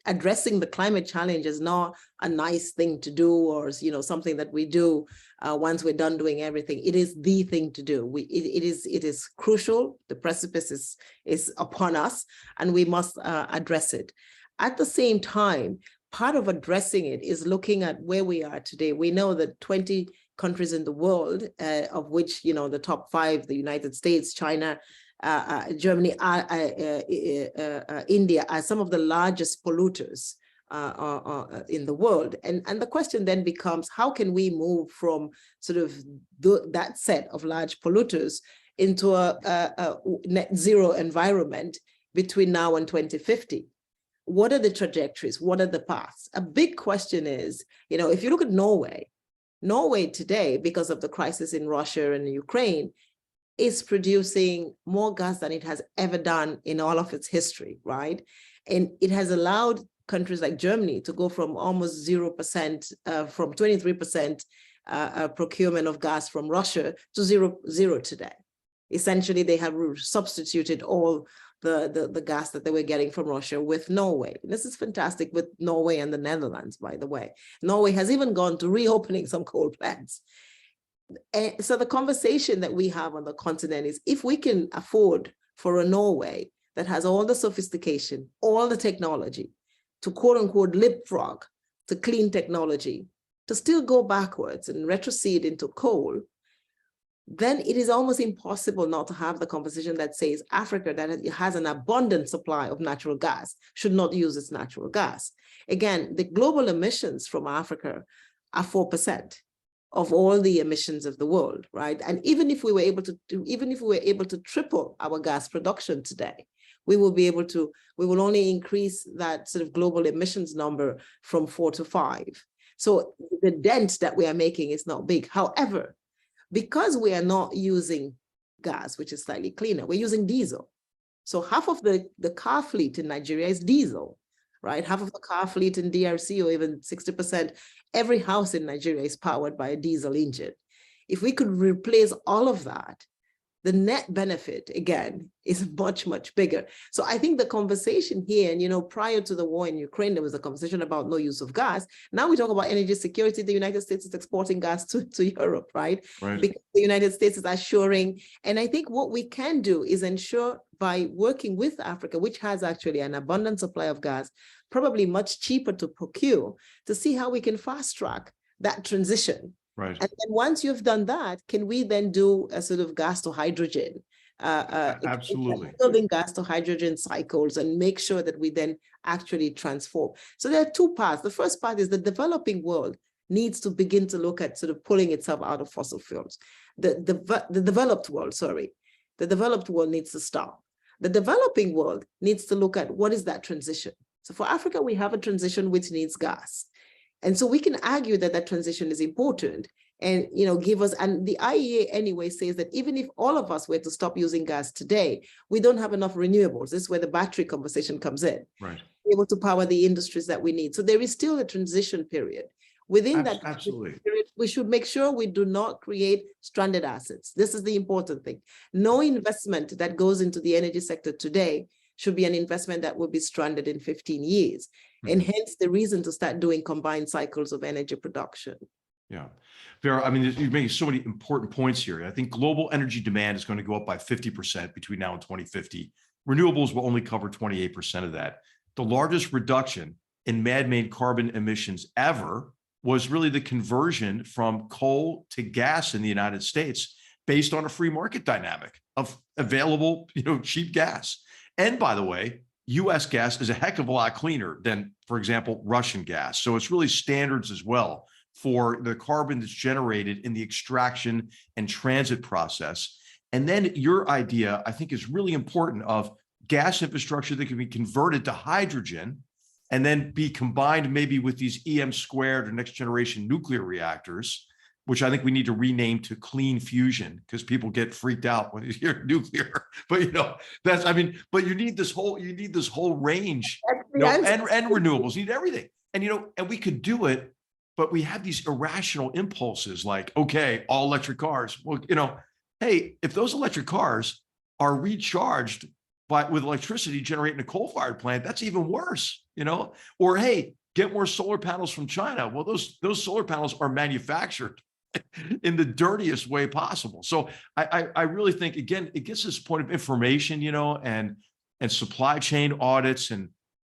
addressing the climate challenge is not a nice thing to do, or, something that we do once we're done doing everything. It is the thing to do. It is crucial. The precipice is upon us, and we must address it. At the same time, part of addressing it is looking at where we are today. We know that 20 countries in the world, of which, the top 5, the United States, China, Germany, India, are some of the largest polluters in the world. And the question then becomes, how can we move from sort of that set of large polluters into a net zero environment between now and 2050? What are the trajectories? What are the paths? A big question is, if you look at Norway today, because of the crisis in Russia and Ukraine, is producing more gas than it has ever done in all of its history, right? And it has allowed countries like Germany to go from almost 0%, from 23% procurement of gas from Russia to zero today. Essentially, they have substituted all the gas that they were getting from Russia with Norway. This is fantastic with Norway and the Netherlands, by the way. Norway has even gone to reopening some coal plants. And so the conversation that we have on the continent is, if we can afford for a Norway that has all the sophistication, all the technology to quote unquote leapfrog to clean technology, to still go backwards and retrocede into coal, then it is almost impossible not to have the conversation that says Africa, that has an abundant supply of natural gas, should not use its natural gas. Again, the global emissions from Africa are 4% of all the emissions of the world, right? And even if we were able to triple our gas production today, we will only increase that sort of global emissions number from 4 to 5. So the dent that we are making is not big. However, because we are not using gas, which is slightly cleaner, we're using diesel. So half of the car fleet in Nigeria is diesel, right? Half of the car fleet in DRC, or even 60%, every house in Nigeria is powered by a diesel engine. If we could replace all of that, the net benefit, again, is much, much bigger. So I think the conversation here, and prior to the war in Ukraine, there was a conversation about no use of gas. Now we talk about energy security. The United States is exporting gas to Europe, right? Because the United States is assuring. And I think what we can do is ensure, by working with Africa, which has actually an abundant supply of gas, probably much cheaper to procure, to see how we can fast track that transition. Right. And then once you've done that, can we then do a sort of gas to hydrogen? Absolutely. Building gas to hydrogen cycles, and make sure that we then actually transform. So there are two parts. The first part is the developing world needs to begin to look at sort of pulling itself out of fossil fuels. The developed world needs to stop. The developing world needs to look at, what is that transition? So for Africa, we have a transition which needs gas. And so we can argue that that transition is important, and give us, and the IEA anyway says that even if all of us were to stop using gas today, we don't have enough renewables. This is where the battery conversation comes in. Right. Able to power the industries that we need. So there is still a transition period. Within that period, we should make sure we do not create stranded assets. This is the important thing. No investment that goes into the energy sector today should be an investment that will be stranded in 15 years. Mm-hmm. And hence the reason to start doing combined cycles of energy production. Yeah. Vera, I mean, you're making so many important points here. I think global energy demand is going to go up by 50% between now and 2050. Renewables will only cover 28% of that. The largest reduction in man-made carbon emissions ever was really the conversion from coal to gas in the United States, based on a free market dynamic of available, cheap gas. And by the way, US gas is a heck of a lot cleaner than, for example, Russian gas. So it's really standards as well for the carbon that's generated in the extraction and transit process. And then your idea, I think, is really important, of gas infrastructure that can be converted to hydrogen and then be combined maybe with these EM squared or next generation nuclear reactors, which I think we need to rename to clean fusion, because people get freaked out when you hear nuclear. But but you need this whole range, and renewables. You need everything, and we could do it, but we have these irrational impulses like, okay, all electric cars. Well, hey, if those electric cars are recharged with electricity generated in a coal-fired plant, that's even worse, Or hey, get more solar panels from China. Well, those solar panels are manufactured in the dirtiest way possible. So I really think, again, it gets this point of information, and supply chain audits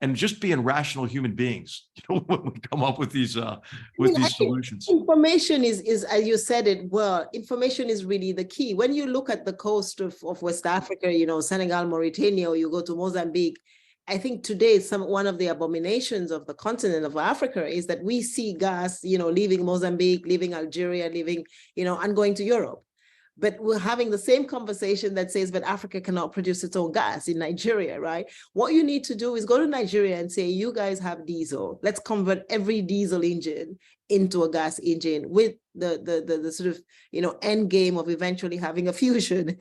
and just being rational human beings, when we come up with these solutions. Information is, as you said it well, information is really the key. When you look at the coast of West Africa, Senegal, Mauritania, or you go to Mozambique, I think today one of the abominations of the continent of Africa is that we see gas, leaving Mozambique, leaving Algeria, leaving, and going to Europe. But we're having the same conversation that says, but Africa cannot produce its own gas in Nigeria, right? What you need to do is go to Nigeria and say, you guys have diesel. Let's convert every diesel engine into a gas engine with the sort of, end game of eventually having a fusion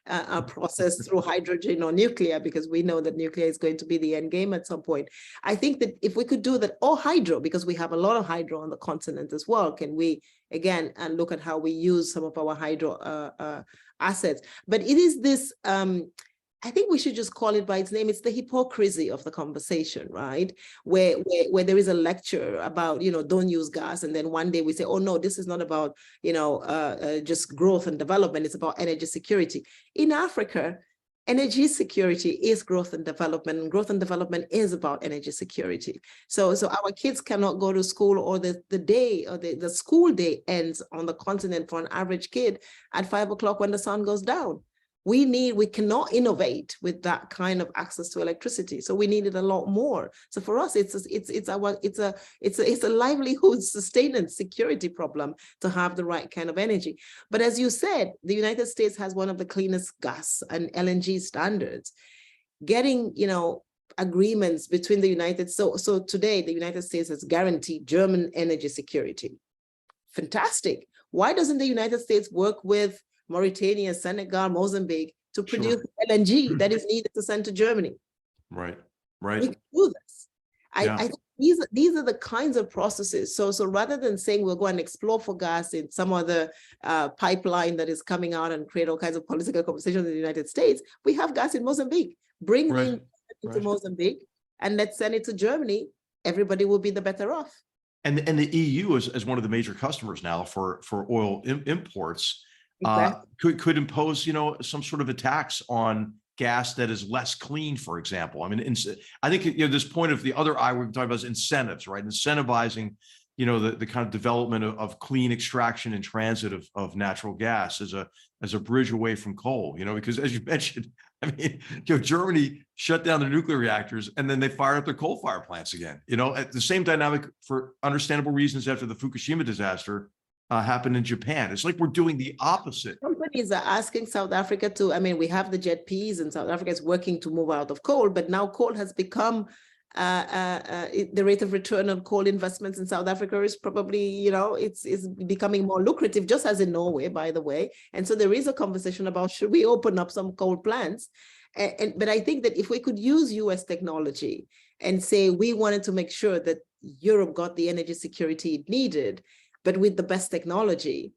a process through hydrogen or nuclear, because we know that nuclear is going to be the end game at some point. I think that if we could do that, or hydro, because we have a lot of hydro on the continent as well, can we, again, and look at how we use some of our hydro assets. But it is this, I think we should just call it by its name. It's the hypocrisy of the conversation, right? Where there is a lecture about, don't use gas. And then one day we say, oh no, this is not about, just growth and development. It's about energy security. In Africa, energy security is growth and development, and growth and development is about energy security. So our kids cannot go to school, or the day, or the school day ends on the continent for an average kid at 5 o'clock when the sun goes down. We cannot innovate with that kind of access to electricity. So we needed a lot more. So for us, it's a livelihood sustenance security problem to have the right kind of energy. But as you said, the United States has one of the cleanest gas and LNG standards. Getting, agreements between the so today the United States has guaranteed German energy security. Fantastic. Why doesn't the United States work with Mauritania, Senegal, Mozambique to produce LNG that is needed to send to Germany? Right. We can do this. I think these are the kinds of processes. So rather than saying we'll go and explore for gas in some other pipeline that is coming out and create all kinds of political conversations in the United States, we have gas in Mozambique. Bring the into Mozambique and let's send it to Germany. Everybody will be the better off. And the EU is one of the major customers now for oil imports. Exactly. Could impose, some sort of a tax on gas that is less clean, for example. I mean, I think, this point of the other I we've talked about is incentives, right? Incentivizing, the kind of development of clean extraction and transit of natural gas as a bridge away from coal, because as you mentioned, I mean, Germany shut down their nuclear reactors and then they fired up their coal-fired plants again, at the same dynamic for understandable reasons after the Fukushima disaster happened in Japan. It's like we're doing the opposite. Companies are asking South Africa we have the JETPs, and South Africa is working to move out of coal, but now coal has become, the rate of return on coal investments in South Africa is probably, it's becoming more lucrative, just as in Norway, by the way. And so there is a conversation about, should we open up some coal plants? But I think that if we could use US technology and say we wanted to make sure that Europe got the energy security it needed, but with the best technology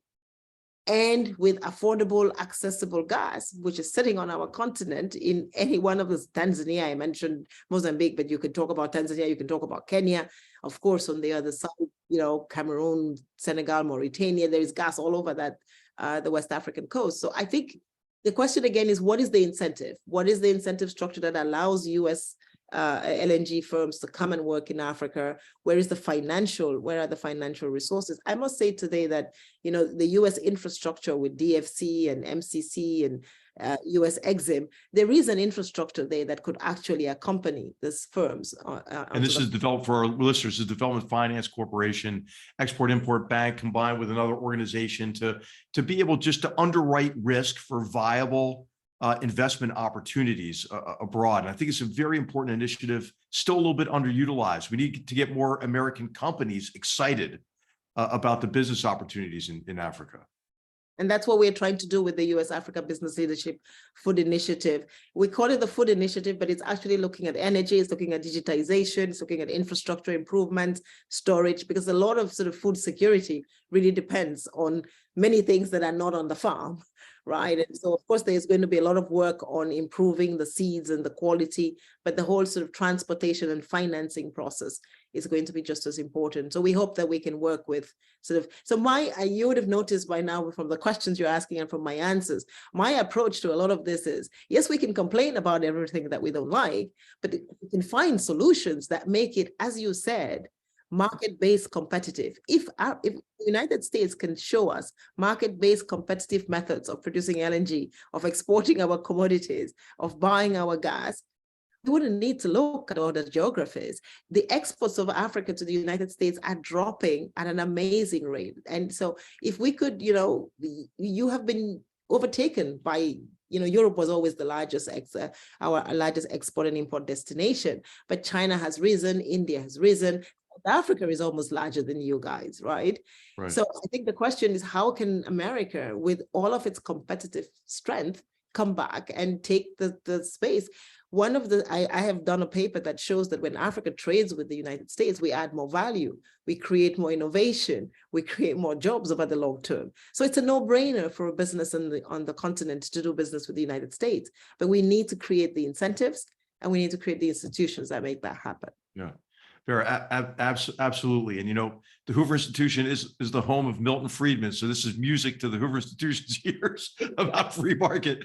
and with affordable, accessible gas, which is sitting on our continent in any one of the Tanzania, I mentioned Mozambique, but you could talk about Tanzania, you can talk about Kenya, of course, on the other side, Cameroon, Senegal, Mauritania, there is gas all over that, the West African coast. So I think the question again is, what is the incentive? What is the incentive structure that allows US LNG firms to come and work in Africa? Where are the financial resources? I must say today that, the US infrastructure with DFC and MCC and US Exim, there is an infrastructure there that could actually accompany these firms. And this is developed for our listeners, the Development Finance Corporation, Export-Import Bank, combined with another organization to be able just to underwrite risk for viable investment opportunities abroad. And I think it's a very important initiative, still a little bit underutilized. We need to get more American companies excited about the business opportunities in Africa. And that's what we're trying to do with the U.S. Africa Business Leadership Food Initiative. We call it the Food Initiative, but it's actually looking at energy, it's looking at digitization, it's looking at infrastructure improvement, storage, because a lot of sort of food security really depends on many things that are not on the farm, right? And so, of course, there's going to be a lot of work on improving the seeds and the quality, but the whole sort of transportation and financing process is going to be just as important. So we hope that we can work with you would have noticed by now from the questions you're asking and from my answers, my approach to a lot of this is, yes, we can complain about everything that we don't like, but we can find solutions that make it, as you said, market-based competitive. If the United States can show us market-based competitive methods of producing LNG, of exporting our commodities, of buying our gas, we wouldn't need to look at other geographies. The exports of Africa to the United States are dropping at an amazing rate. And so if we could, you have been overtaken by, Europe was always the largest, our largest export and import destination, but China has risen, India has risen, South Africa is almost larger than you guys, right? So I think the question is, how can America, with all of its competitive strength, come back and take the space? I have done a paper that shows that when Africa trades with the United States, we add more value, we create more innovation, we create more jobs over the long term. So it's a no-brainer for a business on the continent to do business with the United States, but we need to create the incentives and we need to create the institutions that make that happen. Yeah. Vera, absolutely. And, the Hoover Institution is the home of Milton Friedman. So this is music to the Hoover Institution's ears about free market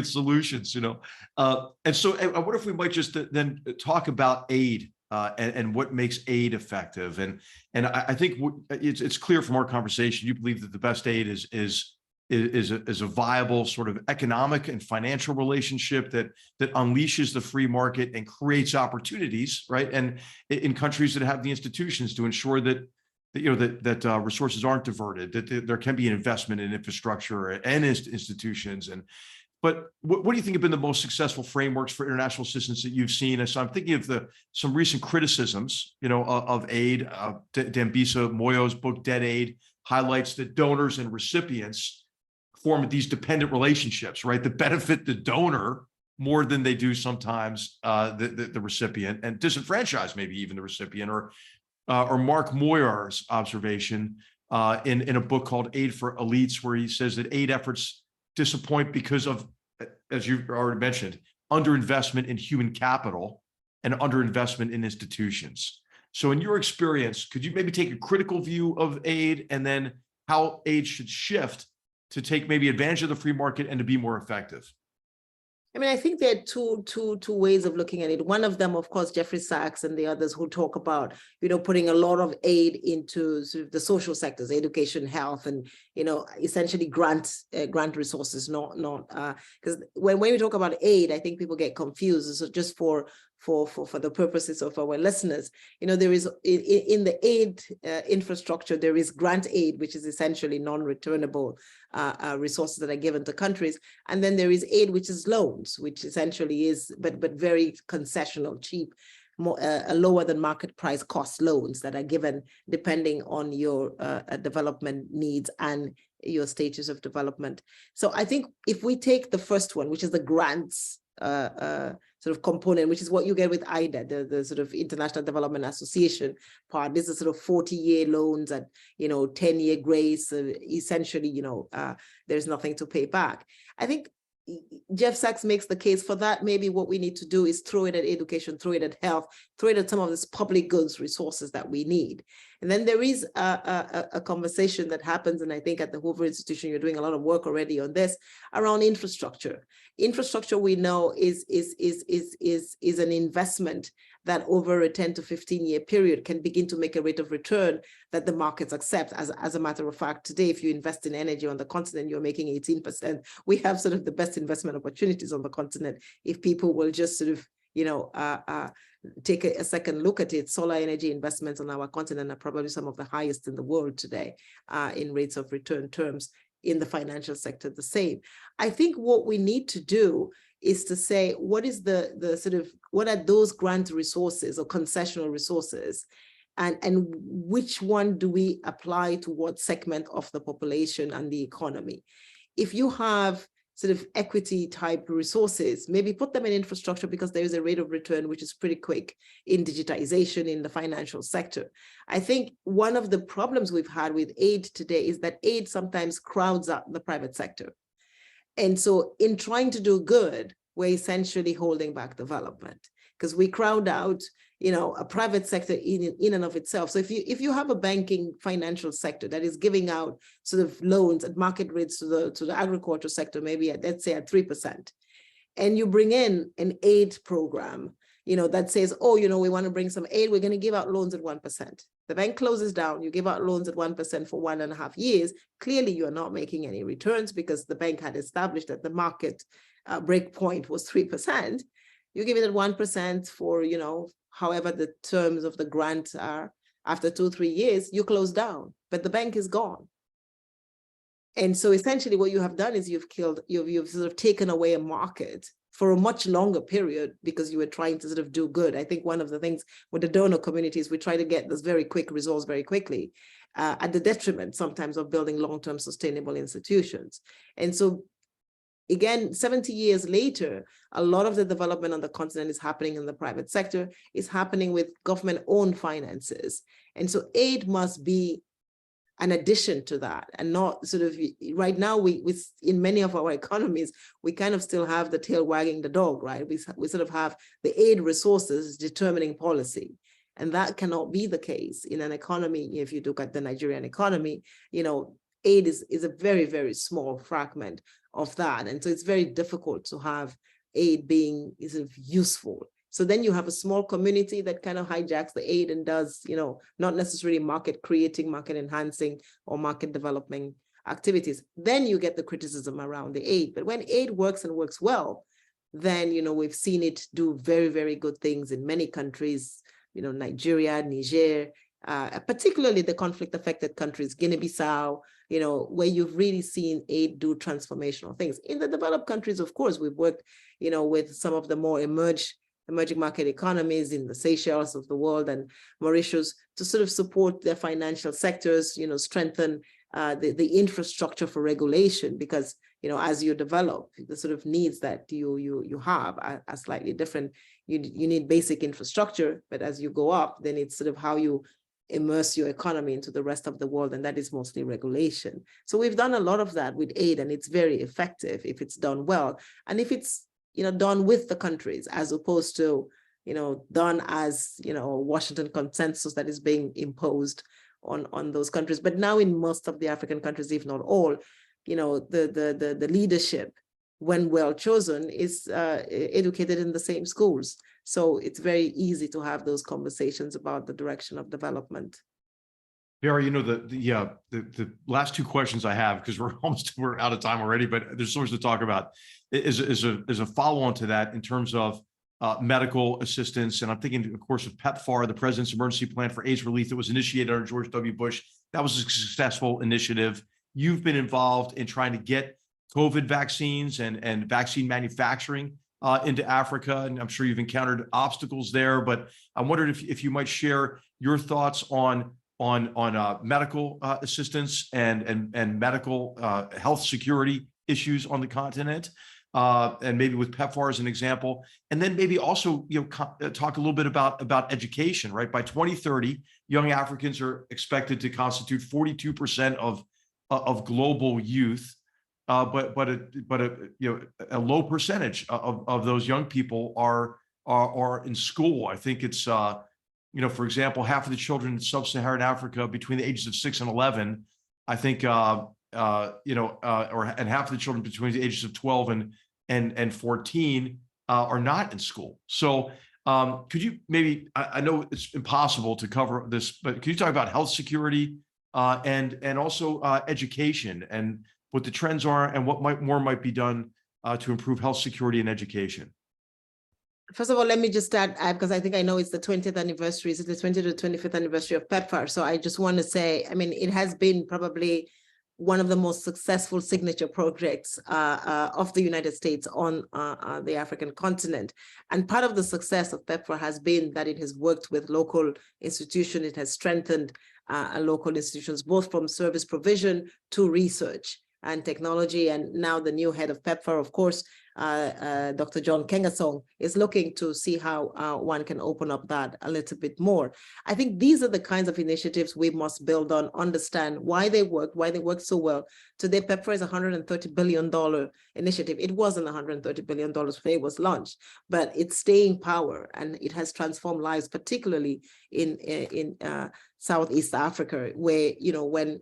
solutions, And so I wonder if we might just then talk about aid and what makes aid effective. And I think it's clear from our conversation, you believe that the best aid is a viable sort of economic and financial relationship that unleashes the free market and creates opportunities, right? And in countries that have the institutions to ensure that resources aren't diverted, that there can be an investment in infrastructure and institutions. But what do you think have been the most successful frameworks for international assistance that you've seen? And so I'm thinking of some recent criticisms, of aid. Dambisa Moyo's book, Dead Aid, highlights that donors and recipients form these dependent relationships, right, that benefit the donor more than they do sometimes the recipient, and disenfranchise maybe even the recipient. Or Mark Moyar's observation in a book called Aid for Elites, where he says that aid efforts disappoint because of, as you already mentioned, underinvestment in human capital and underinvestment in institutions. So in your experience, could you maybe take a critical view of aid and then how aid should shift to take maybe advantage of the free market and to be more effective? I mean, I think there are two ways of looking at it. One of them, of course, Jeffrey Sachs and the others who talk about, putting a lot of aid into sort of the social sectors, education, health, and, essentially grant resources, not because when we talk about aid, I think people get confused. So just for the purposes of our listeners, there is in the aid infrastructure, there is grant aid, which is essentially non-returnable resources that are given to countries. And then there is aid, which is loans, which essentially is, but very concessional, cheap, more lower than market price cost loans that are given depending on your development needs and your status of development. So I think if we take the first one, which is the grants sort of component, which is what you get with IDA, the sort of International Development Association part. This is sort of 40-year loans at 10-year grace. Essentially, there's nothing to pay back. I think Jeff Sachs makes the case for that. Maybe what we need to do is throw it at education, throw it at health, throw it at some of these public goods resources that we need. And then there is a conversation that happens, and I think at the Hoover Institution, you're doing a lot of work already on this, around infrastructure. Infrastructure, we know, is an investment that over a 10 to 15-year period can begin to make a rate of return that the markets accept. As a matter of fact, today, if you invest in energy on the continent, you're making 18%. We have sort of the best investment opportunities on the continent if people will just sort of, take a second look at it. Solar energy investments on our continent are probably some of the highest in the world today in rates of return terms. in the financial sector the same. I think what we need to do is to say, what is what are those grant resources or concessional resources, and which one do we apply to what segment of the population and the economy? If you have sort of equity type resources, maybe put them in infrastructure, because there is a rate of return which is pretty quick in digitization in the financial sector. I think one of the problems we've had with aid today is that aid sometimes crowds out the private sector. And so in trying to do good, we're essentially holding back development, because we crowd out, a private sector in and of itself. So if you have a banking financial sector that is giving out sort of loans at market rates to the agriculture sector, maybe at, let's say, at 3%, and you bring in an aid program, that says, oh, we want to bring some aid, we're going to give out loans at 1%. The bank closes down, you give out loans at 1% for 1.5 years. Clearly, you are not making any returns, because the bank had established that the market break point was 3%. You give it at 1% for, however the terms of the grant are. After 2-3 years, you close down, but the bank is gone. And so essentially what you have done is you've sort of taken away a market for a much longer period, because you were trying to sort of do good. I think one of the things with the donor communities, we try to get this very quick results very quickly, at the detriment sometimes of building long-term sustainable institutions. And so again, 70 years later, a lot of the development on the continent is happening in the private sector, is happening with government-owned finances. And so aid must be an addition to that, and not sort of, right now, we in many of our economies, we kind of still have the tail wagging the dog, right? We sort of have the aid resources determining policy. And that cannot be the case in an economy. If you look at the Nigerian economy, aid is a very, very small fragment of that. And so it's very difficult to have aid being sort of useful. So then you have a small community that kind of hijacks the aid and does, not necessarily market creating, market enhancing, or market developing activities. Then you get the criticism around the aid. But when aid works and works well, then, we've seen it do very, very good things in many countries, Nigeria, Niger, particularly the conflict affected countries, Guinea-Bissau, where you've really seen aid do transformational things. In the developed countries, of course, we've worked, with some of the more emerging market economies in the Seychelles of the world and Mauritius to sort of support their financial sectors, strengthen the infrastructure for regulation, because, as you develop, the sort of needs that you have are slightly different. You need basic infrastructure, but as you go up, then it's sort of how you immerse your economy into the rest of the world, and that is mostly regulation. So we've done a lot of that with aid, and it's very effective if it's done well, and if it's done with the countries, as opposed to done as a Washington consensus that is being imposed on those countries. But now in most of the African countries, if not all, the leadership, when well chosen, is educated in the same schools. So it's very easy to have those conversations about the direction of development. Vera, the last two questions I have, because we're out of time already, but there's so much to talk about, is a follow-on to that in terms of medical assistance. And I'm thinking, of course, of PEPFAR, the President's Emergency Plan for AIDS Relief that was initiated under George W. Bush. That was a successful initiative. You've been involved in trying to get COVID vaccines and vaccine manufacturing into Africa, and I'm sure you've encountered obstacles there. But I wondered if you might share your thoughts on medical assistance and medical health security issues on the continent, and maybe with PEPFAR as an example, and then maybe also talk a little bit about education. Right, by 2030, young Africans are expected to constitute 42% of global youth, but a low percentage of those young people are in school. I think it's for example, half of the children in sub-Saharan Africa between the ages of 6 and 11, I think, and half of the children between the ages of 12 and 14 are not in school. So could you maybe, I know it's impossible to cover this, but could you talk about health security and also education and what the trends are and what more might be done to improve health security and education? First of all, let me just add, because I think I know it's the 20th anniversary, it's the 20th to 25th anniversary of PEPFAR. So I just want to say, I mean, it has been probably one of the most successful signature projects of the United States on the African continent. And part of the success of PEPFAR has been that it has worked with local institutions. It has strengthened local institutions, both from service provision to research and technology. And now the new head of PEPFAR, of course, Dr. John Kengasong, is looking to see how one can open up that a little bit more. I think these are the kinds of initiatives we must build on, understand why they work so well. Today, PEPFAR is a $130 billion initiative. It wasn't $130 billion when it was launched, but it's staying power, and it has transformed lives, particularly in Southeast Africa, where, when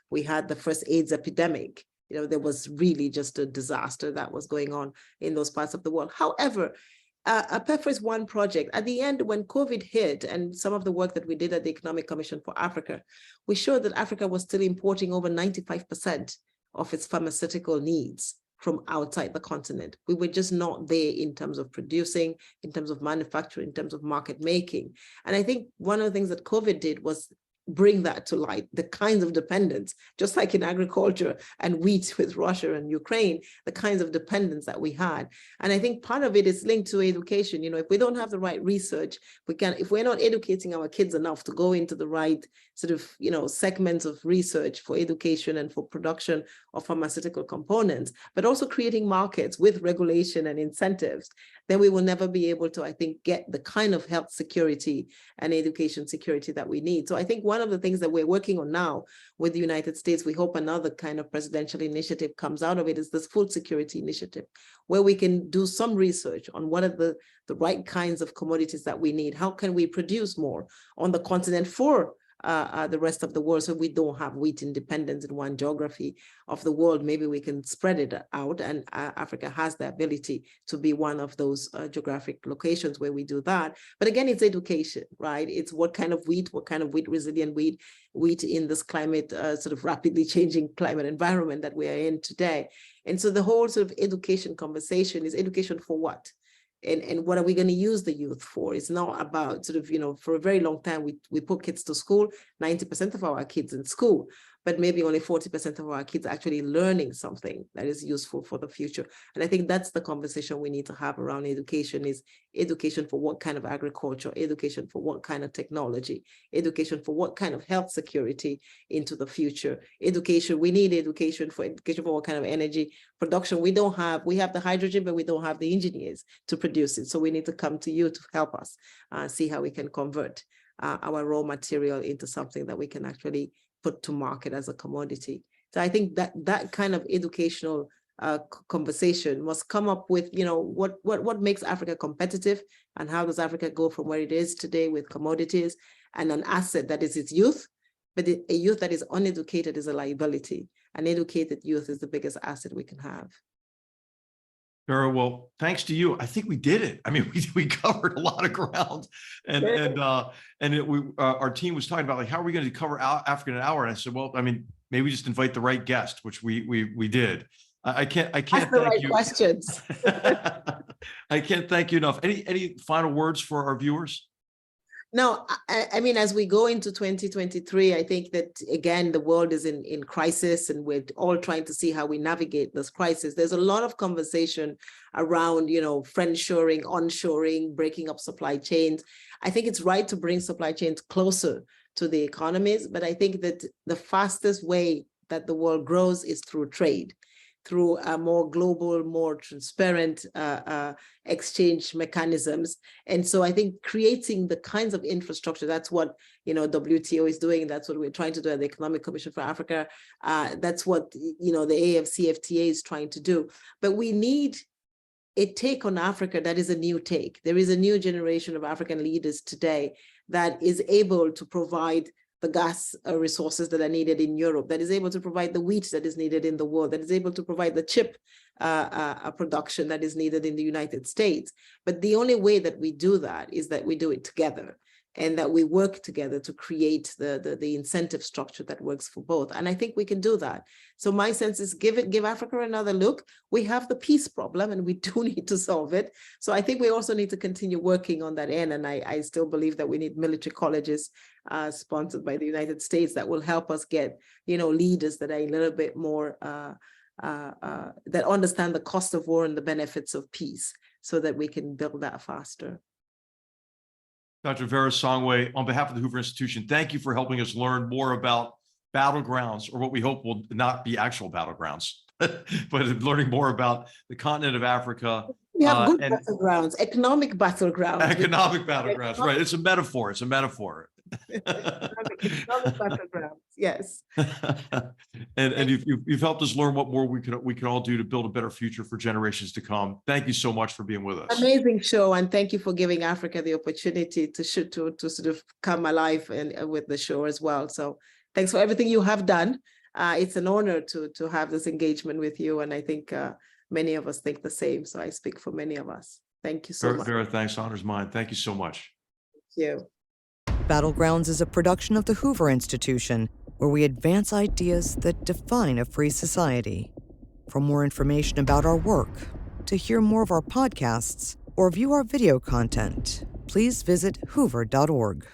we had the first AIDS epidemic, there was really just a disaster that was going on in those parts of the world. However, PEPFAR is one project. At the end, when COVID hit, and some of the work that we did at the Economic Commission for Africa, we showed that Africa was still importing over 95% of its pharmaceutical needs from outside the continent. We were just not there in terms of producing, in terms of manufacturing, in terms of market making. And I think one of the things that COVID did was bring that to light, the kinds of dependence, just like in agriculture and wheat with Russia and Ukraine, the kinds of dependence that we had. And I think part of it is linked to education. If we don't have the right research, if we're not educating our kids enough to go into the right sort of, segments of research for education and for production of pharmaceutical components, but also creating markets with regulation and incentives, then we will never be able to, I think, get the kind of health security and education security that we need. So I think one of the things that we're working on now with the United States, we hope another kind of presidential initiative comes out of it, is this food security initiative, where we can do some research on what are the right kinds of commodities that we need. How can we produce more on the continent for the rest of the world, so we don't have wheat independence in one geography of the world? Maybe we can spread it out, and Africa has the ability to be one of those geographic locations where we do that. But again, it's education, right? It's what kind of wheat resilient wheat in this climate, sort of rapidly changing climate environment that we are in today. And so the whole sort of education conversation is education for what? And what are we going to use the youth for? It's not about sort of, for a very long time, we put kids to school, 90% of our kids in school, but maybe only 40% of our kids are actually learning something that is useful for the future. And I think that's the conversation we need to have around education, is education for what kind of agriculture, education for what kind of technology, education for what kind of health security into the future. We need education for what kind of energy production. We have the hydrogen, but we don't have the engineers to produce it. So we need to come to you to help us see how we can convert our raw material into something that we can actually put to market as a commodity. So I think that kind of educational conversation must come up with, what makes Africa competitive, and how does Africa go from where it is today with commodities and an asset that is its youth, but a youth that is uneducated is a liability. An educated youth is the biggest asset we can have. Vera, well, thanks to you, I think we did it. I mean, we covered a lot of ground, and our team was talking about, like, how are we going to cover Africa in an hour? And I said, well, I mean, maybe just invite the right guest, which we did. I can't thank you. Questions. I can't thank you enough. Any final words for our viewers? No, I mean, as we go into 2023, I think that, again, the world is in crisis, and we're all trying to see how we navigate this crisis. There's a lot of conversation around, friendshoring, onshoring, breaking up supply chains. I think it's right to bring supply chains closer to the economies, but I think that the fastest way that the world grows is through trade, through a more global, more transparent exchange mechanisms. And so I think creating the kinds of infrastructure, that's what WTO is doing. That's what we're trying to do at the Economic Commission for Africa. That's what the AFCFTA is trying to do. But we need a take on Africa that is a new take. There is a new generation of African leaders today that is able to provide the gas resources that are needed in Europe, that is able to provide the wheat that is needed in the world, that is able to provide the chip production that is needed in the United States. But the only way that we do that is that we do it together. and that we work together to create the incentive structure that works for both. And I think we can do that. So my sense is give Africa another look. We have the peace problem and we do need to solve it. So I think we also need to continue working on that end. And I still believe that we need military colleges sponsored by the United States that will help us get, leaders that are a little bit more, that understand the cost of war and the benefits of peace so that we can build that faster. Dr. Vera Songwe, on behalf of the Hoover Institution, thank you for helping us learn more about battlegrounds, or what we hope will not be actual battlegrounds, but learning more about the continent of Africa. We have good battlegrounds, economic battlegrounds. Economic battlegrounds, right. It's a metaphor. It's a metaphor. Economic battlegrounds, yes. and you've helped us learn what more we can all do to build a better future for generations to come. Thank you so much for being with us. Amazing show, and thank you for giving Africa the opportunity to sort of come alive and with the show as well. So thanks for everything you have done. It's an honor to have this engagement with you, and I think many of us think the same. So I speak for many of us. Thank you so much. Vera, thanks. Honor's mine. Thank you so much. Thank you. Battlegrounds is a production of the Hoover Institution, where we advance ideas that define a free society. For more information about our work, to hear more of our podcasts, or view our video content, please visit hoover.org.